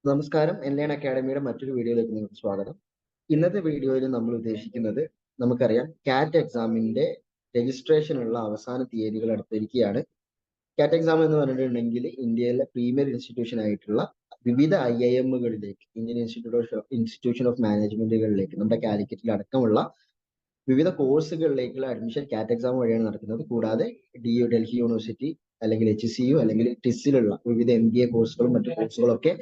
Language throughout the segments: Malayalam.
നമസ്കാരം. എൻലൈൻ അക്കാഡമിയുടെ മറ്റൊരു വീഡിയോയിലേക്ക് നിങ്ങൾക്ക് സ്വാഗതം. ഇന്നത്തെ വീഡിയോയിൽ നമ്മൾ ഉദ്ദേശിക്കുന്നത്, നമുക്കറിയാം കാറ്റ് എക്സാമിന്റെ രജിസ്ട്രേഷനുള്ള അവസാന തീയതികൾ അടുത്തിരിക്കുകയാണ്. കാറ്റ് എക്സാം എന്ന് പറഞ്ഞിട്ടുണ്ടെങ്കിൽ ഇന്ത്യയിലെ പ്രീമിയർ ഇൻസ്റ്റിറ്റ്യൂഷൻ ആയിട്ടുള്ള വിവിധ IIM-കളിലേക്ക്, ഇന്ത്യൻ ഇൻസ്റ്റിറ്റ്യൂഷൻ ഓഫ് മാനേജ്മെന്റുകളിലേക്ക്, നമ്മുടെ കാലിക്കറ്റിൽ അടക്കമുള്ള വിവിധ കോഴ്സുകളിലേക്കുള്ള അഡ്മിഷൻ കാറ്റ് എക്സാം വഴിയാണ് നടക്കുന്നത്. കൂടാതെ ഡൽഹി യൂണിവേഴ്സിറ്റി അല്ലെങ്കിൽ HCU അല്ലെങ്കിൽ ടിസ്സിലുള്ള വിവിധ MBA കോഴ്സുകളും മറ്റു കോഴ്സുകളൊക്കെ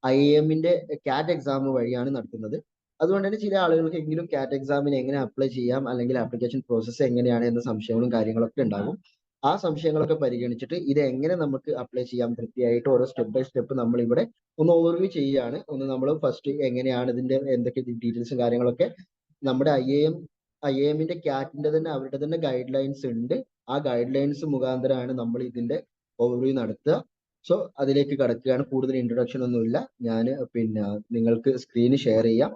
IIM-ന്റെ കാറ്റ് എക്സാം വഴിയാണ് നടത്തുന്നത്. അതുകൊണ്ട് തന്നെ ചില ആളുകൾക്ക് എങ്കിലും കാറ്റ് എക്സാമിന് എങ്ങനെ അപ്ലൈ ചെയ്യാം, അല്ലെങ്കിൽ ആപ്ലിക്കേഷൻ പ്രോസസ്സ് എങ്ങനെയാണ് എന്ന സംശയങ്ങളും കാര്യങ്ങളൊക്കെ ഉണ്ടാകും. ആ സംശയങ്ങളൊക്കെ പരിഗണിച്ചിട്ട് ഇത് എങ്ങനെ നമുക്ക് അപ്ലൈ ചെയ്യാം കൃത്യമായിട്ട് ഓരോ സ്റ്റെപ്പ് ബൈ സ്റ്റെപ്പ് നമ്മൾ ഇവിടെ ഒന്ന് ഓവർവ്യൂ ചെയ്യുകയാണ്. നമ്മൾ ഫസ്റ്റ് എങ്ങനെയാണ് ഇതിന്റെ എന്തൊക്കെ ഡീറ്റെയിൽസും കാര്യങ്ങളൊക്കെ നമ്മുടെ IIM-ന്റെ കാറ്റിന്റെ തന്നെ അവരുടെ തന്നെ ഗൈഡ് ലൈൻസ് ഉണ്ട്. ആ ഗൈഡ് ലൈൻസ് മുഖാന്തരമാണ് നമ്മൾ ഇതിന്റെ ഓവർവ്യൂ നടത്തുക. സോ അതിലേക്ക് കടക്കുകയാണ്. കൂടുതൽ ഇൻട്രൊഡക്ഷൻ ഒന്നുമില്ല. ഞാൻ നിങ്ങൾക്ക് സ്ക്രീന് ഷെയർ ചെയ്യാം.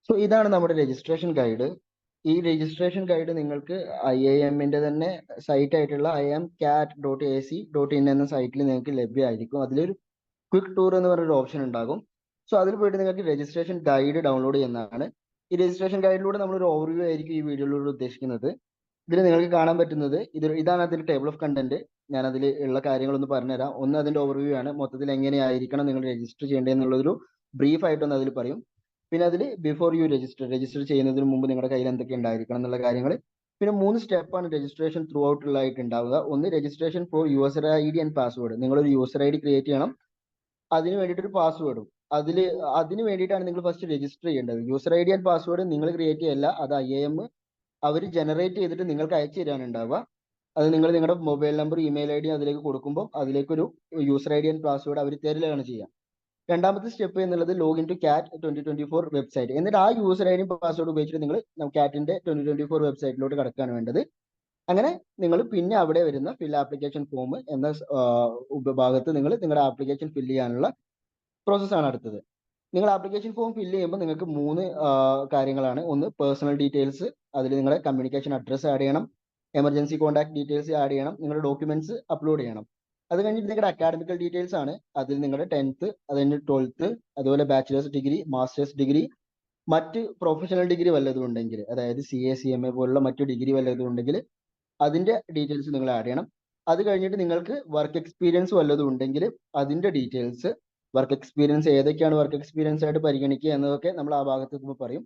സോ ഇതാണ് നമ്മുടെ രജിസ്ട്രേഷൻ ഗൈഡ്. ഈ രജിസ്ട്രേഷൻ ഗൈഡ് നിങ്ങൾക്ക് IIM-ന്റെ തന്നെ സൈറ്റ് ആയിട്ടുള്ള iimcat.ac.in എന്ന സൈറ്റിൽ നിങ്ങൾക്ക് ലഭ്യമായിരിക്കും. അതിലൊരു ക്വിക്ക് ടൂർ എന്ന് പറഞ്ഞൊരു ഓപ്ഷൻ ഉണ്ടാകും. സോ അതിൽ പോയിട്ട് നിങ്ങൾക്ക് രജിസ്ട്രേഷൻ ഗൈഡ് ഡൗൺലോഡ് ചെയ്യുന്നതാണ്. ഈ രജിസ്ട്രേഷൻ ഗൈഡിലൂടെ നമ്മളൊരു ഓവർവ്യൂ ആയിരിക്കും ഈ വീഡിയോയിലൂടെ ഉദ്ദേശിക്കുന്നത്. ഇതിൽ നിങ്ങൾക്ക് കാണാൻ പറ്റുന്നത് ഇതാണ് അതിന്റെ ടേബിൾ ഓഫ് കണ്ടന്റ്. ഞാൻ അതിൽ ഉള്ള കാര്യങ്ങളൊന്ന് പറഞ്ഞുതരാം. ഒന്ന് അതിന്റെ ഓവർവ്യൂ ആണ്, മൊത്തത്തിൽ എങ്ങനെയായിരിക്കണം നിങ്ങൾ രജിസ്റ്റർ ചെയ്യേണ്ടതെന്നുള്ളൊരു ബ്രീഫ് ആയിട്ടൊന്ന് അതിൽ പറയും. പിന്നെ അതിൽ ബിഫോർ യു രജിസ്റ്റർ ചെയ്യുന്നതിന് മുമ്പ് നിങ്ങളുടെ കയ്യിൽ എന്തൊക്കെ ഉണ്ടായിരിക്കണം എന്നുള്ള കാര്യങ്ങൾ. പിന്നെ 3 സ്റ്റെപ്പാണ് രജിസ്ട്രേഷൻ ത്രൂ ഔട്ട് ഉള്ളതായിട്ട് ഉണ്ടാവുക. ഒന്ന്, registration four user ID and password. നിങ്ങളൊരു യൂസർ ID ക്രിയേറ്റ് ചെയ്യണം. അതിന് വേണ്ടിയിട്ട് ഒരു പാസ്വേഡും അതിന് വേണ്ടിയിട്ടാണ് നിങ്ങൾ ഫസ്റ്റ് രജിസ്റ്റർ ചെയ്യേണ്ടത്. യൂസർ ID ആൻഡ് പാസ്വേഡ് നിങ്ങൾ ക്രിയേറ്റ് ചെയ്യല്ല, അത് IIM അവർ ജനറേറ്റ് ചെയ്തിട്ട് നിങ്ങൾക്ക് അയച്ചു തരാനുണ്ടാവുക. അത് നിങ്ങൾ നിങ്ങളുടെ മൊബൈൽ നമ്പർ, ഇമെയിൽ ID അതിലേക്ക് കൊടുക്കുമ്പോൾ അതിലേക്കൊരു യൂസർ ID ആൻഡ് പാസ്വേഡ് അവർ തരികയാണ് ചെയ്യുക. രണ്ടാമത്തെ സ്റ്റെപ്പ് എന്നുള്ളത് ലോഗിൻ ടു കാറ്റ് 2024 വെബ്സൈറ്റ്. എന്നിട്ട് ആ യൂസർ ID പാസ്വേഡ് ഉപയോഗിച്ചിട്ട് നിങ്ങൾ കാറ്റിന്റെ 2024 വെബ്സൈറ്റിലോട്ട് കടക്കുകയാണ് വേണ്ടത്. അങ്ങനെ നിങ്ങൾ പിന്നെ അവിടെ വരുന്ന ഫിൽ ആപ്ലിക്കേഷൻ ഫോം എന്ന ഭാഗത്ത് നിങ്ങൾ നിങ്ങളുടെ ആപ്ലിക്കേഷൻ ഫില്ല് ചെയ്യാനുള്ള പ്രോസസ്സാണ് അടുത്തത്. നിങ്ങൾ ആപ്ലിക്കേഷൻ ഫോം ഫില്ല് ചെയ്യുമ്പോൾ നിങ്ങൾക്ക് 3 കാര്യങ്ങളാണ്. ഒന്ന്, പേഴ്സണൽ ഡീറ്റെയിൽസ്. അതിൽ നിങ്ങളുടെ കമ്മ്യൂണിക്കേഷൻ അഡ്രസ്സ് ആഡ് ചെയ്യണം, എമർജൻസി കോൺടാക്ട് ഡീറ്റെയിൽസ് ആഡ് ചെയ്യണം, നിങ്ങളുടെ ഡോക്യുമെന്റ്സ് അപ്ലോഡ് ചെയ്യണം. അത് കഴിഞ്ഞിട്ട് നിങ്ങളുടെ അക്കാഡമിക്കൽ ഡീറ്റെയിൽസ് ആണ്. അതിൽ നിങ്ങളുടെ 10th, അത് കഴിഞ്ഞ് 12th, അതുപോലെ ബാച്ചിലേഴ്സ് ഡിഗ്രി, മാസ്റ്റേഴ്സ് ഡിഗ്രി, മറ്റ് പ്രൊഫഷണൽ ഡിഗ്രി വല്ലതും ഉണ്ടെങ്കിൽ, അതായത് CA CMA പോലുള്ള മറ്റു ഡിഗ്രി വല്ലതും ഉണ്ടെങ്കിൽ അതിന്റെ ഡീറ്റെയിൽസ് നിങ്ങൾ ആഡ് ചെയ്യണം. അത് കഴിഞ്ഞിട്ട് നിങ്ങൾക്ക് വർക്ക് എക്സ്പീരിയൻസ് വല്ലതും ഉണ്ടെങ്കിൽ അതിന്റെ ഡീറ്റെയിൽസ്, വർക്ക് എക്സ്പീരിയൻസ് ഏതൊക്കെയാണ് വർക്ക് എക്സ്പീരിയൻസ് ആയിട്ട് പരിഗണിക്കുക എന്നതൊക്കെ നമ്മൾ ആ ഭാഗത്ത് എത്തുമ്പോൾ പറയും.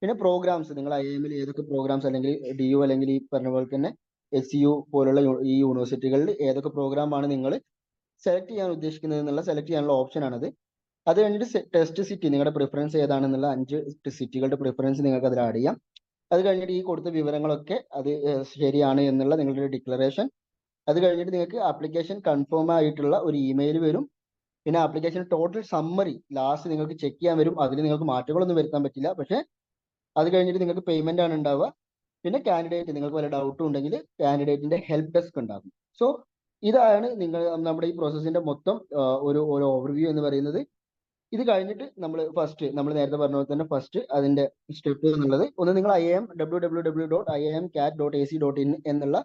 പിന്നെ പ്രോഗ്രാംസ്, നിങ്ങൾ IIM-ൽ ഏതൊക്കെ പ്രോഗ്രാംസ്, അല്ലെങ്കിൽ DU അല്ലെങ്കിൽ ഈ പറഞ്ഞ പോലെ തന്നെ HCU പോലുള്ള ഈ യൂണിവേഴ്സിറ്റികളിൽ ഏതൊക്കെ പ്രോഗ്രാമാണ് നിങ്ങൾ സെലക്ട് ചെയ്യാൻ ഉദ്ദേശിക്കുന്നത് എന്നുള്ള സെലക്ട് ചെയ്യാനുള്ള ഓപ്ഷനാണത്. അത് കഴിഞ്ഞിട്ട് ടെസ്റ്റ് സിറ്റി, നിങ്ങളുടെ പ്രിഫറൻസ് ഏതാണെന്നുള്ള 5 സിറ്റികളുടെ പ്രിഫറൻസ് നിങ്ങൾക്ക് അതിൽ ആഡ് ചെയ്യാം. അത് കഴിഞ്ഞിട്ട് ഈ കൊടുത്ത വിവരങ്ങളൊക്കെ അത് ശരിയാണ് എന്നുള്ള നിങ്ങളുടെ ഡിക്ലറേഷൻ. അത് കഴിഞ്ഞിട്ട് നിങ്ങൾക്ക് ആപ്ലിക്കേഷൻ കൺഫേം ആയിട്ടുള്ള ഒരു ഇമെയിൽ വരും. പിന്നെ ആപ്ലിക്കേഷൻ ടോട്ടൽ സമ്മറി ലാസ്റ്റ് നിങ്ങൾക്ക് ചെക്ക് ചെയ്യാൻ വരും. അതിൽ നിങ്ങൾക്ക് മാറ്റങ്ങളൊന്നും വരുത്താൻ പറ്റില്ല. പക്ഷേ അത് കഴിഞ്ഞിട്ട് നിങ്ങൾക്ക് പേയ്മെന്റ് ആണ് ഉണ്ടാവുക. പിന്നെ കാൻഡിഡേറ്റ്, നിങ്ങൾക്ക് വല്ല ഡൗട്ടും ഉണ്ടെങ്കിൽ കാൻഡിഡേറ്റിന്റെ ഹെൽപ്പ് ഡെസ്ക് ഉണ്ടാകും. സോ ഇതാണ് നമ്മുടെ ഈ പ്രോസസ്സിന്റെ മൊത്തം ഒരു ഓവർവ്യൂ എന്ന് പറയുന്നത്. ഇത് കഴിഞ്ഞിട്ട് നമ്മൾ നേരത്തെ പറഞ്ഞ പോലെ തന്നെ ഫസ്റ്റ് അതിന്റെ സ്റ്റെപ്പ് എന്നുള്ളത്, ഒന്ന്, നിങ്ങൾ www.iimcat.ac.in എന്നുള്ള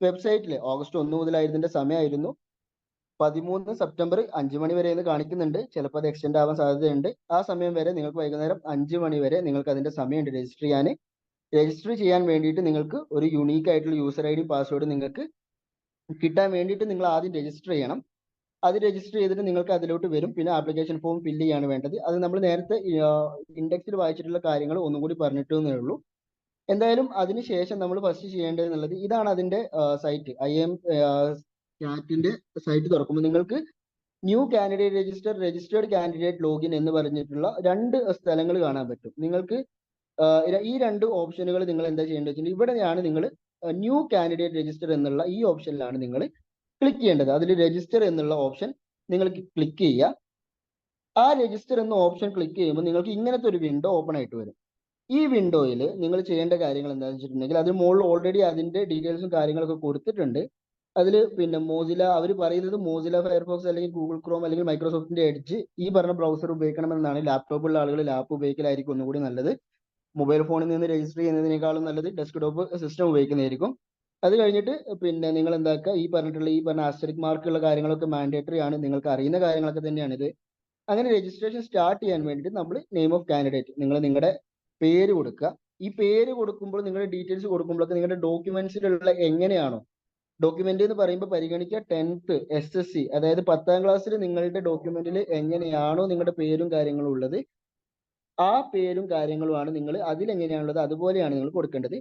വെബ്സൈറ്റിൽ ഓഗസ്റ്റ് 1 മുതലായിരുന്നു ഇതിന്റെ സമയമായിരുന്നു. 13 സെപ്റ്റംബർ 5 മണി വരെ എന്ന് കാണിക്കുന്നുണ്ട്. ചിലപ്പോൾ അത് എക്സ്റ്റെൻഡ് ആവാൻ സാധ്യതയുണ്ട്. ആ സമയം വരെ നിങ്ങൾക്ക് വൈകുന്നേരം 5 മണി വരെ നിങ്ങൾക്ക് അതിന്റെ സമയമുണ്ട് രജിസ്റ്റർ ചെയ്യാൻ. രജിസ്റ്റർ ചെയ്യാൻ വേണ്ടിയിട്ട് നിങ്ങൾക്ക് ഒരു യുണീക്ക് ആയിട്ടുള്ള യൂസർ ID പാസ്വേഡ് നിങ്ങൾക്ക് കിട്ടാൻ വേണ്ടിയിട്ട് നിങ്ങൾ ആദ്യം രജിസ്റ്റർ ചെയ്യണം. അത് രജിസ്റ്റർ ചെയ്തിട്ട് നിങ്ങൾക്ക് അതിലോട്ട് വരും. പിന്നെ ആപ്ലിക്കേഷൻ ഫോം ഫില്ല് ചെയ്യാണ് വേണ്ടത്. അത് നമ്മൾ നേരത്തെ ഇൻഡെക്സിൽ വായിച്ചിട്ടുള്ള കാര്യങ്ങൾ ഒന്നും കൂടി പറഞ്ഞിട്ടേ ഉള്ളൂ. എന്തായാലും അതിനുശേഷം നമ്മൾ ഫസ്റ്റ് ചെയ്യേണ്ടത് എന്നുള്ളത്, ഇതാണ് അതിന്റെ സൈറ്റ്. IIM കാറ്റിന്റെ സൈറ്റ് തുറക്കുമ്പോൾ നിങ്ങൾക്ക് new candidate registered candidate login എന്ന് പറഞ്ഞിട്ടുള്ള 2 സ്ഥലങ്ങൾ കാണാൻ പറ്റും. നിങ്ങൾക്ക് ഈ 2 ഓപ്ഷനുകൾ നിങ്ങൾ എന്താ ചെയ്യേണ്ടത് വെച്ചാൽ, ഇവിടെയാണ് നിങ്ങൾ ന്യൂ കാൻഡിഡേറ്റ് രജിസ്റ്റർ എന്നുള്ള ഈ ഓപ്ഷനിലാണ് നിങ്ങൾ ക്ലിക്ക് ചെയ്യേണ്ടത്. അതിൽ രജിസ്റ്റർ എന്നുള്ള ഓപ്ഷൻ നിങ്ങൾ ക്ലിക്ക് ചെയ്യുക. ആ രജിസ്റ്റർ എന്ന ഓപ്ഷൻ ക്ലിക്ക് ചെയ്യുമ്പോൾ നിങ്ങൾക്ക് ഇങ്ങനത്തെ ഒരു വിൻഡോ ഓപ്പൺ ആയിട്ട് വരും. ഈ വിൻഡോയിൽ നിങ്ങൾ ചെയ്യേണ്ട കാര്യങ്ങൾ എന്താണെന്ന് വെച്ചിട്ടുണ്ടെങ്കിൽ, അതിന് മുകളിൽ ഓൾറെഡി അതിന്റെ ഡീറ്റെയിൽസും കാര്യങ്ങളൊക്കെ കൊടുത്തിട്ടുണ്ട്. അതിൽ പിന്നെ മോസില അവർ പറയുന്നത് മോസില ഫയർഫോക്സ് അല്ലെങ്കിൽ ഗൂഗിൾ ക്രോം അല്ലെങ്കിൽ മൈക്രോസോഫ്റ്റിന്റെ എഡ്ജ് ഈ പറഞ്ഞ ബ്രൗസർ ഉപയോഗിക്കണമെന്നാണ്. ലാപ്ടോപ്പുള്ള ആളുകൾ ലാപ്പ് ഉപയോഗിക്കലായിരിക്കും ഒന്നുകൂടി നല്ലത്. മൊബൈൽ ഫോണിൽ നിന്ന് രജിസ്റ്റർ ചെയ്യുന്നതിനേക്കാളും നല്ലത് ഡെസ്ക്ടോപ്പ് സിസ്റ്റം ഉപയോഗിക്കുന്നതായിരിക്കും. അത് കഴിഞ്ഞിട്ട് പിന്നെ നിങ്ങൾ എന്താക്കുക, ഈ പറഞ്ഞ ആസ്റ്ററിക് മാർക്കുള്ള കാര്യങ്ങളൊക്കെ മാൻഡേറ്ററി ആണ്, നിങ്ങൾക്ക് അറിയുന്ന കാര്യങ്ങളൊക്കെ തന്നെയാണ് ഇത്. അങ്ങനെ രജിസ്ട്രേഷൻ സ്റ്റാർട്ട് ചെയ്യാൻ വേണ്ടിയിട്ട് നമ്മൾ നെയിം ഓഫ് കാൻഡിഡേറ്റ്, നിങ്ങൾ നിങ്ങളുടെ പേര് കൊടുക്കുക. ഈ പേര് കൊടുക്കുമ്പോൾ നിങ്ങളുടെ ഡീറ്റെയിൽസ് കൊടുക്കുമ്പോഴൊക്കെ നിങ്ങളുടെ ഡോക്യുമെന്റ്സിലുള്ള എങ്ങനെയാണോ, ഡോക്യുമെന്റ് എന്ന് പറയുമ്പോൾ പരിഗണിക്കുക 10th SSC, അതായത് 10ാം ക്ലാസ്സിൽ നിങ്ങളുടെ ഡോക്യുമെന്റിൽ എങ്ങനെയാണോ നിങ്ങളുടെ പേരും കാര്യങ്ങളും ഉള്ളത്, ആ പേരും കാര്യങ്ങളുമാണ് നിങ്ങൾ അതിലെങ്ങനെയാണുള്ളത് അതുപോലെയാണ് നിങ്ങൾ കൊടുക്കേണ്ടത്.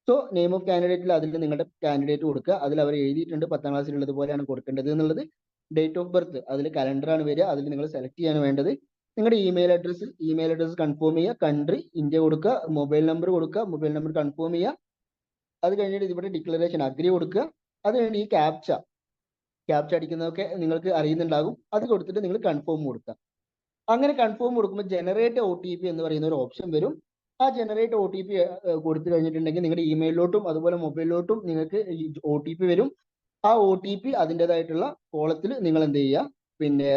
സോ നെയിം ഓഫ് കാൻഡിഡേറ്റിൽ അതിൽ നിങ്ങളുടെ കാൻഡിഡേറ്റ് കൊടുക്കുക, അതിൽ അവർ എഴുതിയിട്ടുണ്ട് 10ാം ക്ലാസ്സിലുള്ളത് പോലെയാണ് കൊടുക്കേണ്ടത് എന്നുള്ളത്. ഡേറ്റ് ഓഫ് ബർത്ത് അതിൽ കലണ്ടറാണ് വരിക, അതിൽ നിങ്ങൾ സെലക്ട് ചെയ്യാണ് വേണ്ടത്. നിങ്ങളുടെ ഇമെയിൽ അഡ്രസ്സ് കൺഫേം ചെയ്യുക, കൺട്രി ഇന്ത്യ കൊടുക്കുക, മൊബൈൽ നമ്പർ കൊടുക്കുക, മൊബൈൽ നമ്പർ കൺഫേം ചെയ്യുക. അത് കഴിഞ്ഞിട്ട് ഇവിടെ ഡിക്ലറേഷൻ അഗ്രി കൊടുക്കുക. അത് കഴിഞ്ഞ് ഈ ക്യാപ്ച അടിക്കുന്നതൊക്കെ നിങ്ങൾക്ക് അറിയുന്നുണ്ടാകും, അത് കൊടുത്തിട്ട് നിങ്ങൾ കൺഫേം കൊടുക്കുക. അങ്ങനെ കൺഫേം കൊടുക്കുമ്പോൾ ജനറേറ്റ് OTP എന്ന് പറയുന്ന ഒരു ഓപ്ഷൻ വരും. ആ ജനറേറ്റ് OTP കൊടുത്തു കഴിഞ്ഞിട്ടുണ്ടെങ്കിൽ നിങ്ങളുടെ ഇമെയിലോട്ടും അതുപോലെ മൊബൈലിലോട്ടും നിങ്ങൾക്ക് ഈ OTP വരും. ആ OTP അതിൻ്റെതായിട്ടുള്ള കോളത്തിൽ നിങ്ങൾ എന്ത് ചെയ്യുക, പിന്നെ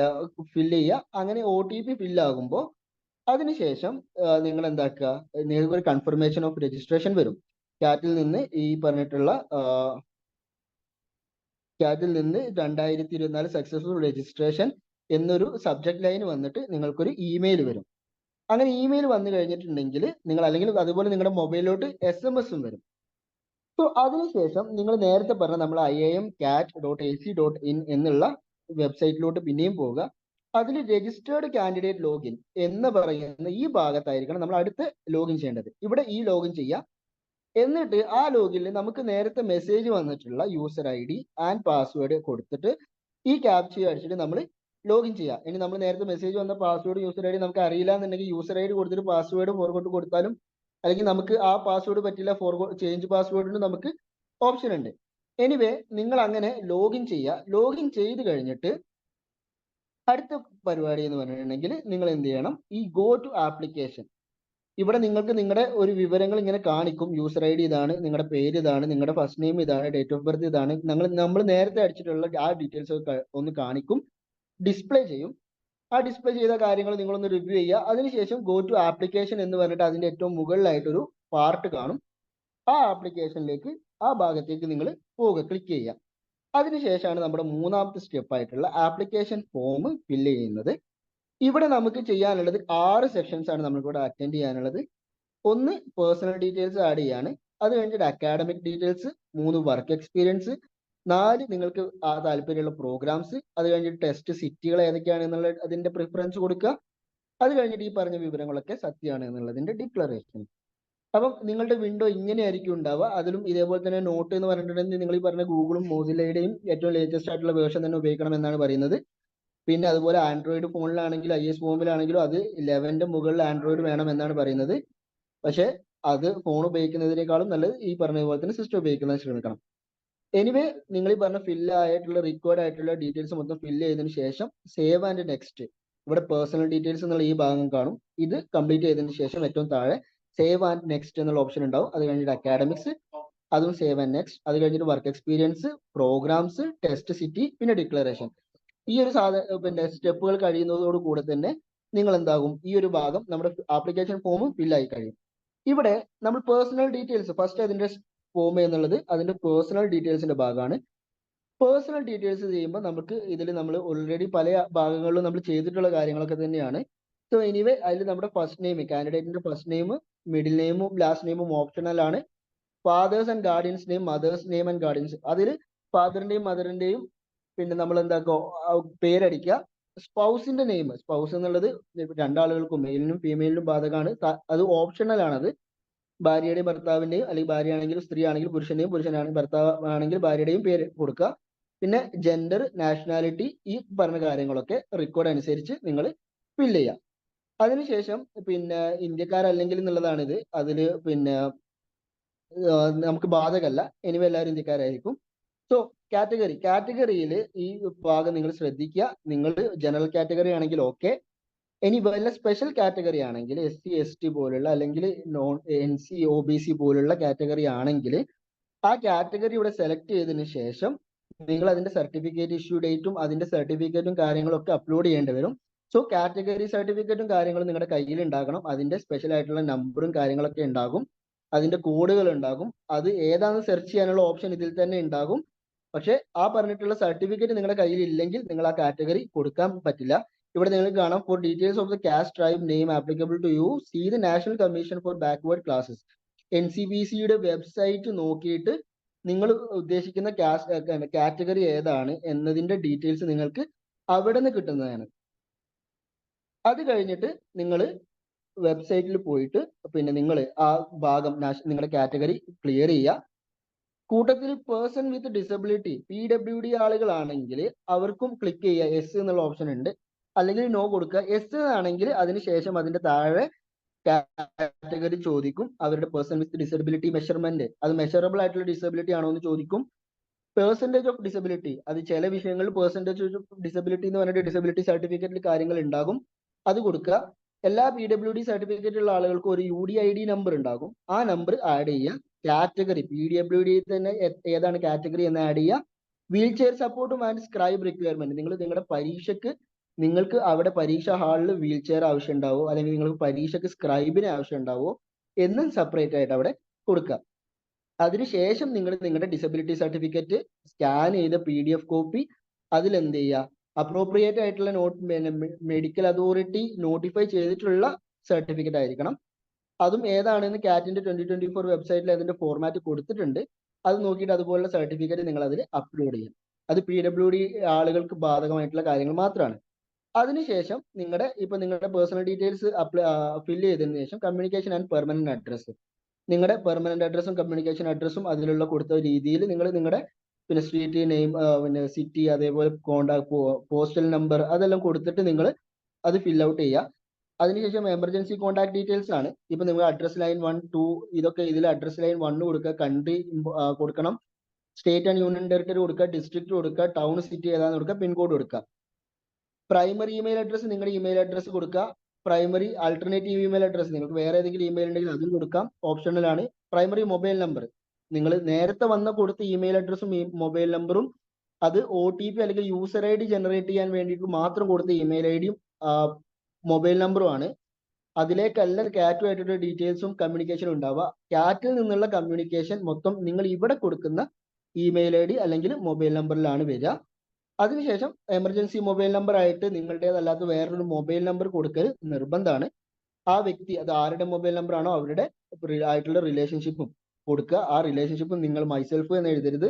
ഫില്ല് ചെയ്യുക. അങ്ങനെ OTP ഫില്ലാകുമ്പോൾ അതിനുശേഷം നിങ്ങൾ എന്താക്കുക, നിങ്ങൾക്ക് ഒരു കൺഫർമേഷൻ ഓഫ് രജിസ്ട്രേഷൻ വരും. ക്യാറ്റിൽ നിന്ന് ഈ പറഞ്ഞിട്ടുള്ള ക്യാറ്റിൽ നിന്ന് 2024 സക്സസ്ഫുൾ രജിസ്ട്രേഷൻ എന്നൊരു സബ്ജക്ട് ലൈൻ വന്നിട്ട് നിങ്ങൾക്കൊരു ഇമെയിൽ വരും. അങ്ങനെ ഇമെയിൽ വന്നു കഴിഞ്ഞിട്ടുണ്ടെങ്കിൽ നിങ്ങൾ, അല്ലെങ്കിൽ അതുപോലെ നിങ്ങളുടെ മൊബൈലിലോട്ട് SMS വരും. സോ അതിനുശേഷം നിങ്ങൾ നേരത്തെ പറഞ്ഞ നമ്മൾ iimcat.ac.in എന്നുള്ള വെബ്സൈറ്റിലോട്ട് പിന്നെയും പോവുക. അതിൽ രജിസ്റ്റേർഡ് കാൻഡിഡേറ്റ് ലോഗിൻ എന്ന് പറയുന്ന ഈ ഭാഗത്തായിരിക്കണം നമ്മൾ അടുത്ത് ലോഗിൻ ചെയ്യേണ്ടത്. ഇവിടെ ഈ ലോഗിൻ ചെയ്യുക. എന്നിട്ട് ആ ലോഗിനിൽ നമുക്ക് നേരത്തെ മെസ്സേജ് വന്നിട്ടുള്ള യൂസർ ID ആൻഡ് പാസ്വേഡ് കൊടുത്തിട്ട് ഈ ക്യാപ്ച അടിച്ചിട്ട് നമ്മൾ ലോഗിൻ ചെയ്യുക. ഇനി നമ്മൾ നേരത്തെ മെസ്സേജ് വന്ന പാസ്വേഡ് യൂസർ ID നമുക്ക് അറിയില്ല എന്നുണ്ടെങ്കിൽ യൂസർ ID കൊടുത്തിട്ട് പാസ്വേഡ് ഫോർഗോട്ട് കൊടുത്താലും, അല്ലെങ്കിൽ നമുക്ക് ആ പാസ്വേഡ് പറ്റില്ല ചേഞ്ച് പാസ്വേഡിന് നമുക്ക് ഓപ്ഷൻ ഉണ്ട്. എനിവേ നിങ്ങൾ അങ്ങനെ ലോഗിൻ ചെയ്യുക. ലോഗിൻ ചെയ്ത് കഴിഞ്ഞിട്ട് അടുത്ത പരിപാടി എന്ന് പറഞ്ഞിട്ടുണ്ടെങ്കിൽ നിങ്ങൾ എന്ത് ചെയ്യണം, ഈ ഗോ ടു ആപ്ലിക്കേഷൻ, ഇവിടെ നിങ്ങൾക്ക് നിങ്ങളുടെ ഒരു വിവരങ്ങൾ ഇങ്ങനെ കാണിക്കും. യൂസർ ID ഇതാണ്, നിങ്ങളുടെ പേര് ഇതാണ്, നിങ്ങളുടെ ഫസ്റ്റ് നെയിം ഇതാണ്, ഡേറ്റ് ഓഫ് ബർത്ത് ഇതാണ്, നമ്മൾ നേരത്തെ അടിച്ചിട്ടുള്ള ആ ഡീറ്റെയിൽസ് ഒക്കെ ഒന്ന് കാണിക്കും, ഡിസ്പ്ലേ ചെയ്യും. ആ ഡിസ്പ്ലേ ചെയ്ത കാര്യങ്ങൾ നിങ്ങളൊന്ന് റിവ്യൂ ചെയ്യുക. അതിനുശേഷം ഗോ ടു ആപ്ലിക്കേഷൻ എന്ന് പറഞ്ഞിട്ട് അതിന്റെ ഏറ്റവും മുകളിലായിട്ടൊരു പാർട്ട് കാണും. ആ ആപ്ലിക്കേഷനിലേക്ക്, ആ ഭാഗത്തേക്ക് നിങ്ങൾ പോവുക, ക്ലിക്ക് ചെയ്യുക. അതിനുശേഷമാണ് നമ്മുടെ മൂന്നാമത്തെ സ്റ്റെപ്പ് ആയിട്ടുള്ള ആപ്ലിക്കേഷൻ ഫോം ഫില്ല് ചെയ്യുന്നത്. ഇവിടെ നമുക്ക് ചെയ്യാനുള്ളത് 6 സെക്ഷൻസ് ആണ് നമുക്കിവിടെ അറ്റൻഡ് ചെയ്യാനുള്ളത്. ഒന്ന് പേഴ്സണൽ ഡീറ്റെയിൽസ് ആഡ് ചെയ്യാണ്. അത് കഴിഞ്ഞിട്ട് അക്കാഡമിക് ഡീറ്റെയിൽസ്, 3 വർക്ക് എക്സ്പീരിയൻസ്, 4 നിങ്ങൾക്ക് താല്പര്യമുള്ള പ്രോഗ്രാംസ്, അത് കഴിഞ്ഞിട്ട് ടെസ്റ്റ് സിറ്റികൾ ഏതൊക്കെയാണ് എന്നുള്ള അതിന്റെ പ്രിഫറൻസ് കൊടുക്കുക. അത് കഴിഞ്ഞിട്ട് ഈ പറഞ്ഞ വിവരങ്ങളൊക്കെ സത്യമാണ് എന്നുള്ളതിന്റെ ഡിക്ലറേഷൻ. അപ്പം നിങ്ങളുടെ വിൻഡോ ഇങ്ങനെയായിരിക്കും ഉണ്ടാവുക. അതിലും ഇതേപോലെ തന്നെ നോട്ട് എന്ന് പറഞ്ഞിട്ടുണ്ടെങ്കിൽ നിങ്ങൾ ഈ പറഞ്ഞ ഗൂഗിളും മോസില്ലയുടെയും ഏറ്റവും ലേറ്റസ്റ്റ് ആയിട്ടുള്ള വേർഷൻ തന്നെ ഉപയോഗിക്കണം എന്നാണ് പറയുന്നത്. പിന്നെ അതുപോലെ ആൻഡ്രോയിഡ് ഫോണിലാണെങ്കിലും IS ഫോമിലാണെങ്കിലും അത് 11ന്റെ മുകളിൽ ആൻഡ്രോയിഡ് വേണം എന്നാണ് പറയുന്നത്. പക്ഷെ അത് ഫോൺ ഉപയോഗിക്കുന്നതിനേക്കാളും നല്ലത് ഈ പറഞ്ഞ പോലെ തന്നെ സിസ്റ്റം ഉപയോഗിക്കുന്നത് ശ്രമിക്കണം. എനിവേ നിങ്ങൾ ഈ പറഞ്ഞ ഫില്ല് ആയിട്ടുള്ള റിക്വയർഡ് ആയിട്ടുള്ള ഡീറ്റെയിൽസ് മൊത്തം ഫില്ല് ചെയ്തതിന് ശേഷം സേവ് ആൻഡ് നെക്സ്റ്റ്, ഇവിടെ പേഴ്സണൽ ഡീറ്റെയിൽസ് എന്നുള്ള ഈ ഭാഗം കാണും. ഇത് കംപ്ലീറ്റ് ചെയ്തതിന് ശേഷം ഏറ്റവും താഴെ സേവ് ആൻഡ് നെക്സ്റ്റ് എന്നുള്ള ഓപ്ഷൻ ഉണ്ടാവും. അത് കഴിഞ്ഞിട്ട് അക്കാഡമിക്സ്, അതും സേവ് ആൻഡ് നെക്സ്റ്റ്. അത് കഴിഞ്ഞിട്ട് work experience, programmes, test city, പിന്നെ ഡിക്ലറേഷൻ. ഈ ഒരു പിന്നെ സ്റ്റെപ്പുകൾ കഴിയുന്നതോട് കൂടെ തന്നെ നിങ്ങൾ എന്താകും, ഈ ഒരു ഭാഗം നമ്മുടെ ആപ്ലിക്കേഷൻ ഫോം ഫില്ലായി കഴിയും. ഇവിടെ നമ്മൾ പേഴ്സണൽ ഡീറ്റെയിൽസ് ഫസ്റ്റ് അതിന്റെ ഫോം എന്നുള്ളത് അതിന്റെ പേഴ്സണൽ ഡീറ്റെയിൽസിന്റെ ഭാഗമാണ്. പേഴ്സണൽ ഡീറ്റെയിൽസ് ചെയ്യുമ്പോൾ നമുക്ക് ഇതിൽ നമ്മൾ ഓൾറെഡി പല ഭാഗങ്ങളിലും നമ്മൾ ചെയ്തിട്ടുള്ള കാര്യങ്ങളൊക്കെ തന്നെയാണ്. സോ എനിവേ അതിൽ നമ്മുടെ ഫസ്റ്റ് നെയിം, കാൻഡിഡേറ്റിന്റെ ഫസ്റ്റ് നെയിം, മിഡിൽ നെയിമും ലാസ്റ്റ് നെയിമും ഓപ്ഷണൽ ആണ്. Father's and guardian's name, mother's name and guardian's, അതിൽ ഫാദറിന്റെയും മദറിന്റെയും പിന്നെ നമ്മൾ എന്താക്കോ പേരടിക്കുക. സ്പൗസിന്റെ നെയിം, സ്പൗസ് എന്നുള്ളത് രണ്ടാളുകൾക്കും മെയിലിനും ഫീമെയിലിനും ബാധകമാണ്. അത് ഓപ്ഷണൽ ആണത്. ഭാര്യയുടെയും ഭർത്താവിന്റെയും, അല്ലെങ്കിൽ ഭാര്യ ആണെങ്കിൽ സ്ത്രീ ആണെങ്കിൽ പുരുഷന്റെയും, പുരുഷനാണെങ്കിൽ ഭർത്താവ് ആണെങ്കിൽ ഭാര്യയുടെയും പേര് കൊടുക്കുക. പിന്നെ ജെൻഡർ, നാഷണാലിറ്റി, ഈ പറഞ്ഞ കാര്യങ്ങളൊക്കെ റെക്കോർഡ് അനുസരിച്ച് നിങ്ങൾ ഫില്ല് ചെയ്യുക. അതിനുശേഷം പിന്നെ ഇന്ത്യക്കാരല്ലെങ്കിൽ എന്നുള്ളതാണിത്. അതില് പിന്നെ നമുക്ക് ബാധകമല്ല. എനിവേ എല്ലാവരും ഇന്ത്യക്കാരായിരിക്കും. സോ കാറ്റഗറിയിൽ ഈ ഭാഗം നിങ്ങൾ ശ്രദ്ധിക്കുക. നിങ്ങൾ ജനറൽ കാറ്റഗറി ആണെങ്കിൽ ഓക്കെ. ഇനി വല്ല സ്പെഷ്യൽ കാറ്റഗറി ആണെങ്കിൽ SC ST പോലുള്ള, അല്ലെങ്കിൽ NC OBC പോലുള്ള കാറ്റഗറി ആണെങ്കിൽ ആ കാറ്റഗറി ഇവിടെ സെലക്ട് ചെയ്തതിനു ശേഷം നിങ്ങൾ അതിന്റെ സർട്ടിഫിക്കറ്റ് ഇഷ്യൂ ഡേറ്റും അതിന്റെ സർട്ടിഫിക്കറ്റും കാര്യങ്ങളൊക്കെ അപ്ലോഡ് ചെയ്യേണ്ടി വരും. സോ കാറ്റഗറി സർട്ടിഫിക്കറ്റും കാര്യങ്ങളും നിങ്ങളുടെ കയ്യിൽ ഉണ്ടാകണം. അതിന്റെ സ്പെഷ്യൽ ആയിട്ടുള്ള നമ്പറും കാര്യങ്ങളൊക്കെ ഉണ്ടാകും. അതിന്റെ കോഡുകൾ ഉണ്ടാകും. അത് ഏതാണെന്ന് സെർച്ച് ചെയ്യാനുള്ള ഓപ്ഷൻ ഇതിൽ തന്നെ ഉണ്ടാകും. പക്ഷെ ആ പറഞ്ഞിട്ടുള്ള സർട്ടിഫിക്കറ്റ് നിങ്ങളുടെ കയ്യിൽ ഇല്ലെങ്കിൽ നിങ്ങൾ ആ കാറ്റഗറി കൊടുക്കാൻ പറ്റില്ല. ഇവിടെ നിങ്ങൾക്ക് കാണാം, for details of the caste tribe name applicable to you see the National Commission for Backward Classes. NCBCയുടെ വെബ്സൈറ്റ് നോക്കിയിട്ട് നിങ്ങൾ ഉദ്ദേശിക്കുന്ന കാറ്റഗറി ഏതാണ് എന്നതിന്റെ ഡീറ്റെയിൽസ് നിങ്ങൾക്ക് അവിടെ നിന്ന് കിട്ടുന്നതാണ്. അത് കഴിഞ്ഞിട്ട് നിങ്ങൾ വെബ്സൈറ്റിൽ പോയിട്ട് പിന്നെ നിങ്ങൾ ആ ഭാഗം നിങ്ങളുടെ കാറ്റഗറി ക്ലിയർ ചെയ്യുക. കൂട്ടത്തിൽ പേഴ്സൺ വിത്ത് ഡിസബിലിറ്റി PWD ആളുകളാണെങ്കിൽ അവർക്കും ക്ലിക്ക് ചെയ്യുക, എസ് എന്നുള്ള ഓപ്ഷൻ ഉണ്ട്, അല്ലെങ്കിൽ നോ കൊടുക്കുക. എസ് ആണെങ്കിൽ അതിനുശേഷം അതിന്റെ താഴെ കാറ്റഗറി ചോദിക്കും. അവരുടെ പേഴ്സൺ വിത്ത് ഡിസബിലിറ്റി മെഷർമെന്റ്, അത് മെഷറബിൾ ആയിട്ടുള്ള ഡിസബിലിറ്റി ആണോ എന്ന് ചോദിക്കും. പെർസെന്റേജ് ഓഫ് ഡിസബിലിറ്റി, അത് ചില വിഷയങ്ങളിൽ പെർസെന്റേജ് ഓഫ് ഡിസബിലിറ്റി എന്ന് പറഞ്ഞിട്ട് ഡിസബിലിറ്റി സർട്ടിഫിക്കറ്റിൽ കാര്യങ്ങൾ ഉണ്ടാകും, അത് കൊടുക്കുക. എല്ലാ PWD സർട്ടിഫിക്കറ്റ് ഉള്ള ആളുകൾക്കും ഒരു UDID നമ്പർ ഉണ്ടാകും, ആ നമ്പർ ആഡ് ചെയ്യുക. കാറ്റഗറി PWD തന്നെ ഏതാണ് കാറ്റഗറി എന്ന് ആഡ് ചെയ്യുക. വീൽ ചെയർ സപ്പോർട്ടും ആൻഡ് സ്ക്രൈബ് റിക്വയർമെന്റ്, നിങ്ങൾ നിങ്ങളുടെ പരീക്ഷയ്ക്ക് നിങ്ങൾക്ക് അവിടെ പരീക്ഷാ ഹാളിൽ വീൽ ചെയർ ആവശ്യം ഉണ്ടാവോ, അല്ലെങ്കിൽ നിങ്ങൾക്ക് പരീക്ഷയ്ക്ക് സ്ക്രൈബിന് ആവശ്യം ഉണ്ടാവോ എന്ന് സെപ്പറേറ്റ് ആയിട്ട് അവിടെ കൊടുക്കുക. അതിനുശേഷം നിങ്ങൾ നിങ്ങളുടെ ഡിസബിലിറ്റി സർട്ടിഫിക്കറ്റ് സ്കാൻ ചെയ്ത PDF കോപ്പി അതിലെന്ത് ചെയ്യുക, അപ്രോപ്രിയേറ്റ് ആയിട്ടുള്ള മെഡിക്കൽ അതോറിറ്റി നോട്ടിഫൈ ചെയ്തിട്ടുള്ള സർട്ടിഫിക്കറ്റ് ആയിരിക്കണം. അതും ഏതാണെന്ന് കാറ്റിന്റെ 2024 വെബ്സൈറ്റിൽ അതിന്റെ ഫോർമാറ്റ് കൊടുത്തിട്ടുണ്ട്. അത് നോക്കിയിട്ട് അതുപോലുള്ള സർട്ടിഫിക്കറ്റ് നിങ്ങൾ അതിൽ അപ്ലോഡ് ചെയ്യും. അത് PWD ആളുകൾക്ക് ബാധകമായിട്ടുള്ള കാര്യങ്ങൾ മാത്രമാണ്. അതിനുശേഷം നിങ്ങളുടെ പേഴ്സണൽ ഡീറ്റെയിൽസ് ഫില്ല് ചെയ്തതിനു ശേഷം കമ്മ്യൂണിക്കേഷൻ ആൻഡ് പെർമനന്റ് അഡ്രസ്സ്, നിങ്ങളുടെ പെർമനന്റ് അഡ്രസ്സും കമ്മ്യൂണിക്കേഷൻ അഡ്രസ്സും അതിലുള്ള കൊടുത്ത രീതിയിൽ നിങ്ങൾ നിങ്ങളുടെ പിന്നെ സ്ട്രീറ്റ് നെയിം, പിന്നെ സിറ്റി, അതേപോലെ കോണ്ടാക്ട്, പോസ്റ്റൽ നമ്പർ അതെല്ലാം കൊടുത്തിട്ട് നിങ്ങൾ അത് ഫിൽ ഔട്ട് ചെയ്യുക. അതിനുശേഷം എമർജൻസി കോണ്ടാക്ട് ഡീറ്റെയിൽസ് ആണ്. ഇപ്പൊ നിങ്ങൾ അഡ്രസ് ലൈൻ 1, 2 ഇതൊക്കെ ഇതിൽ അഡ്രസ് ലൈൻ 1 കൊടുക്കുക, കൺട്രി കൊടുക്കണം, സ്റ്റേറ്റ് ആൻഡ് യൂണിയൻ ടെറിട്ടറി കൊടുക്കുക, ഡിസ്ട്രിക്ട് കൊടുക്കുക, ടൗൺ സിറ്റി ഏതാണെന്ന് കൊടുക്കുക, പിൻകോഡ് കൊടുക്കുക. പ്രൈമറി ഇമെയിൽ അഡ്രസ്സ് നിങ്ങളുടെ ഇമെയിൽ അഡ്രസ്സ് കൊടുക്കുക. പ്രൈമറി ആൾട്ടർനേറ്റീവ് ഇമെയിൽ അഡ്രസ്സ് നിങ്ങൾക്ക് വേറെ ഏതെങ്കിലും ഇമെയിൽ ഉണ്ടെങ്കിൽ അതും കൊടുക്കാം, ഓപ്ഷണൽ ആണ്. പ്രൈമറി മൊബൈൽ നമ്പർ നിങ്ങൾ നേരത്തെ കൊടുത്ത ഇമെയിൽ അഡ്രസ്സും മൊബൈൽ നമ്പറും അത് OTP അല്ലെങ്കിൽ യൂസർ ID ജനറേറ്റ് ചെയ്യാൻ വേണ്ടിയിട്ട് മാത്രം കൊടുത്ത ഇമെയിൽ IDയും മൊബൈൽ നമ്പറും ആണ്. അതിലേക്കല്ല കാറ്റുമായിട്ടുള്ള ഡീറ്റെയിൽസും കമ്മ്യൂണിക്കേഷനും ഉണ്ടാവുക. കാറ്റിൽ നിന്നുള്ള കമ്മ്യൂണിക്കേഷൻ മൊത്തം നിങ്ങൾ ഇവിടെ കൊടുക്കുന്ന ഇമെയിൽ ID അല്ലെങ്കിൽ മൊബൈൽ നമ്പറിലാണ് വരിക. അതിനുശേഷം എമർജൻസി മൊബൈൽ നമ്പർ ആയിട്ട് നിങ്ങളുടേതല്ലാത്ത വേറൊരു മൊബൈൽ നമ്പർ കൊടുക്കൽ നിർബന്ധമാണ്. ആ വ്യക്തി അത് ആരുടെ മൊബൈൽ നമ്പർ ആണോ അവരുടെ ആയിട്ടുള്ള റിലേഷൻഷിപ്പും കൊടുക്കുക. ആ റിലേഷൻഷിപ്പ് നിങ്ങൾ മൈസെൽഫ് എന്ന് എഴുതരുത്,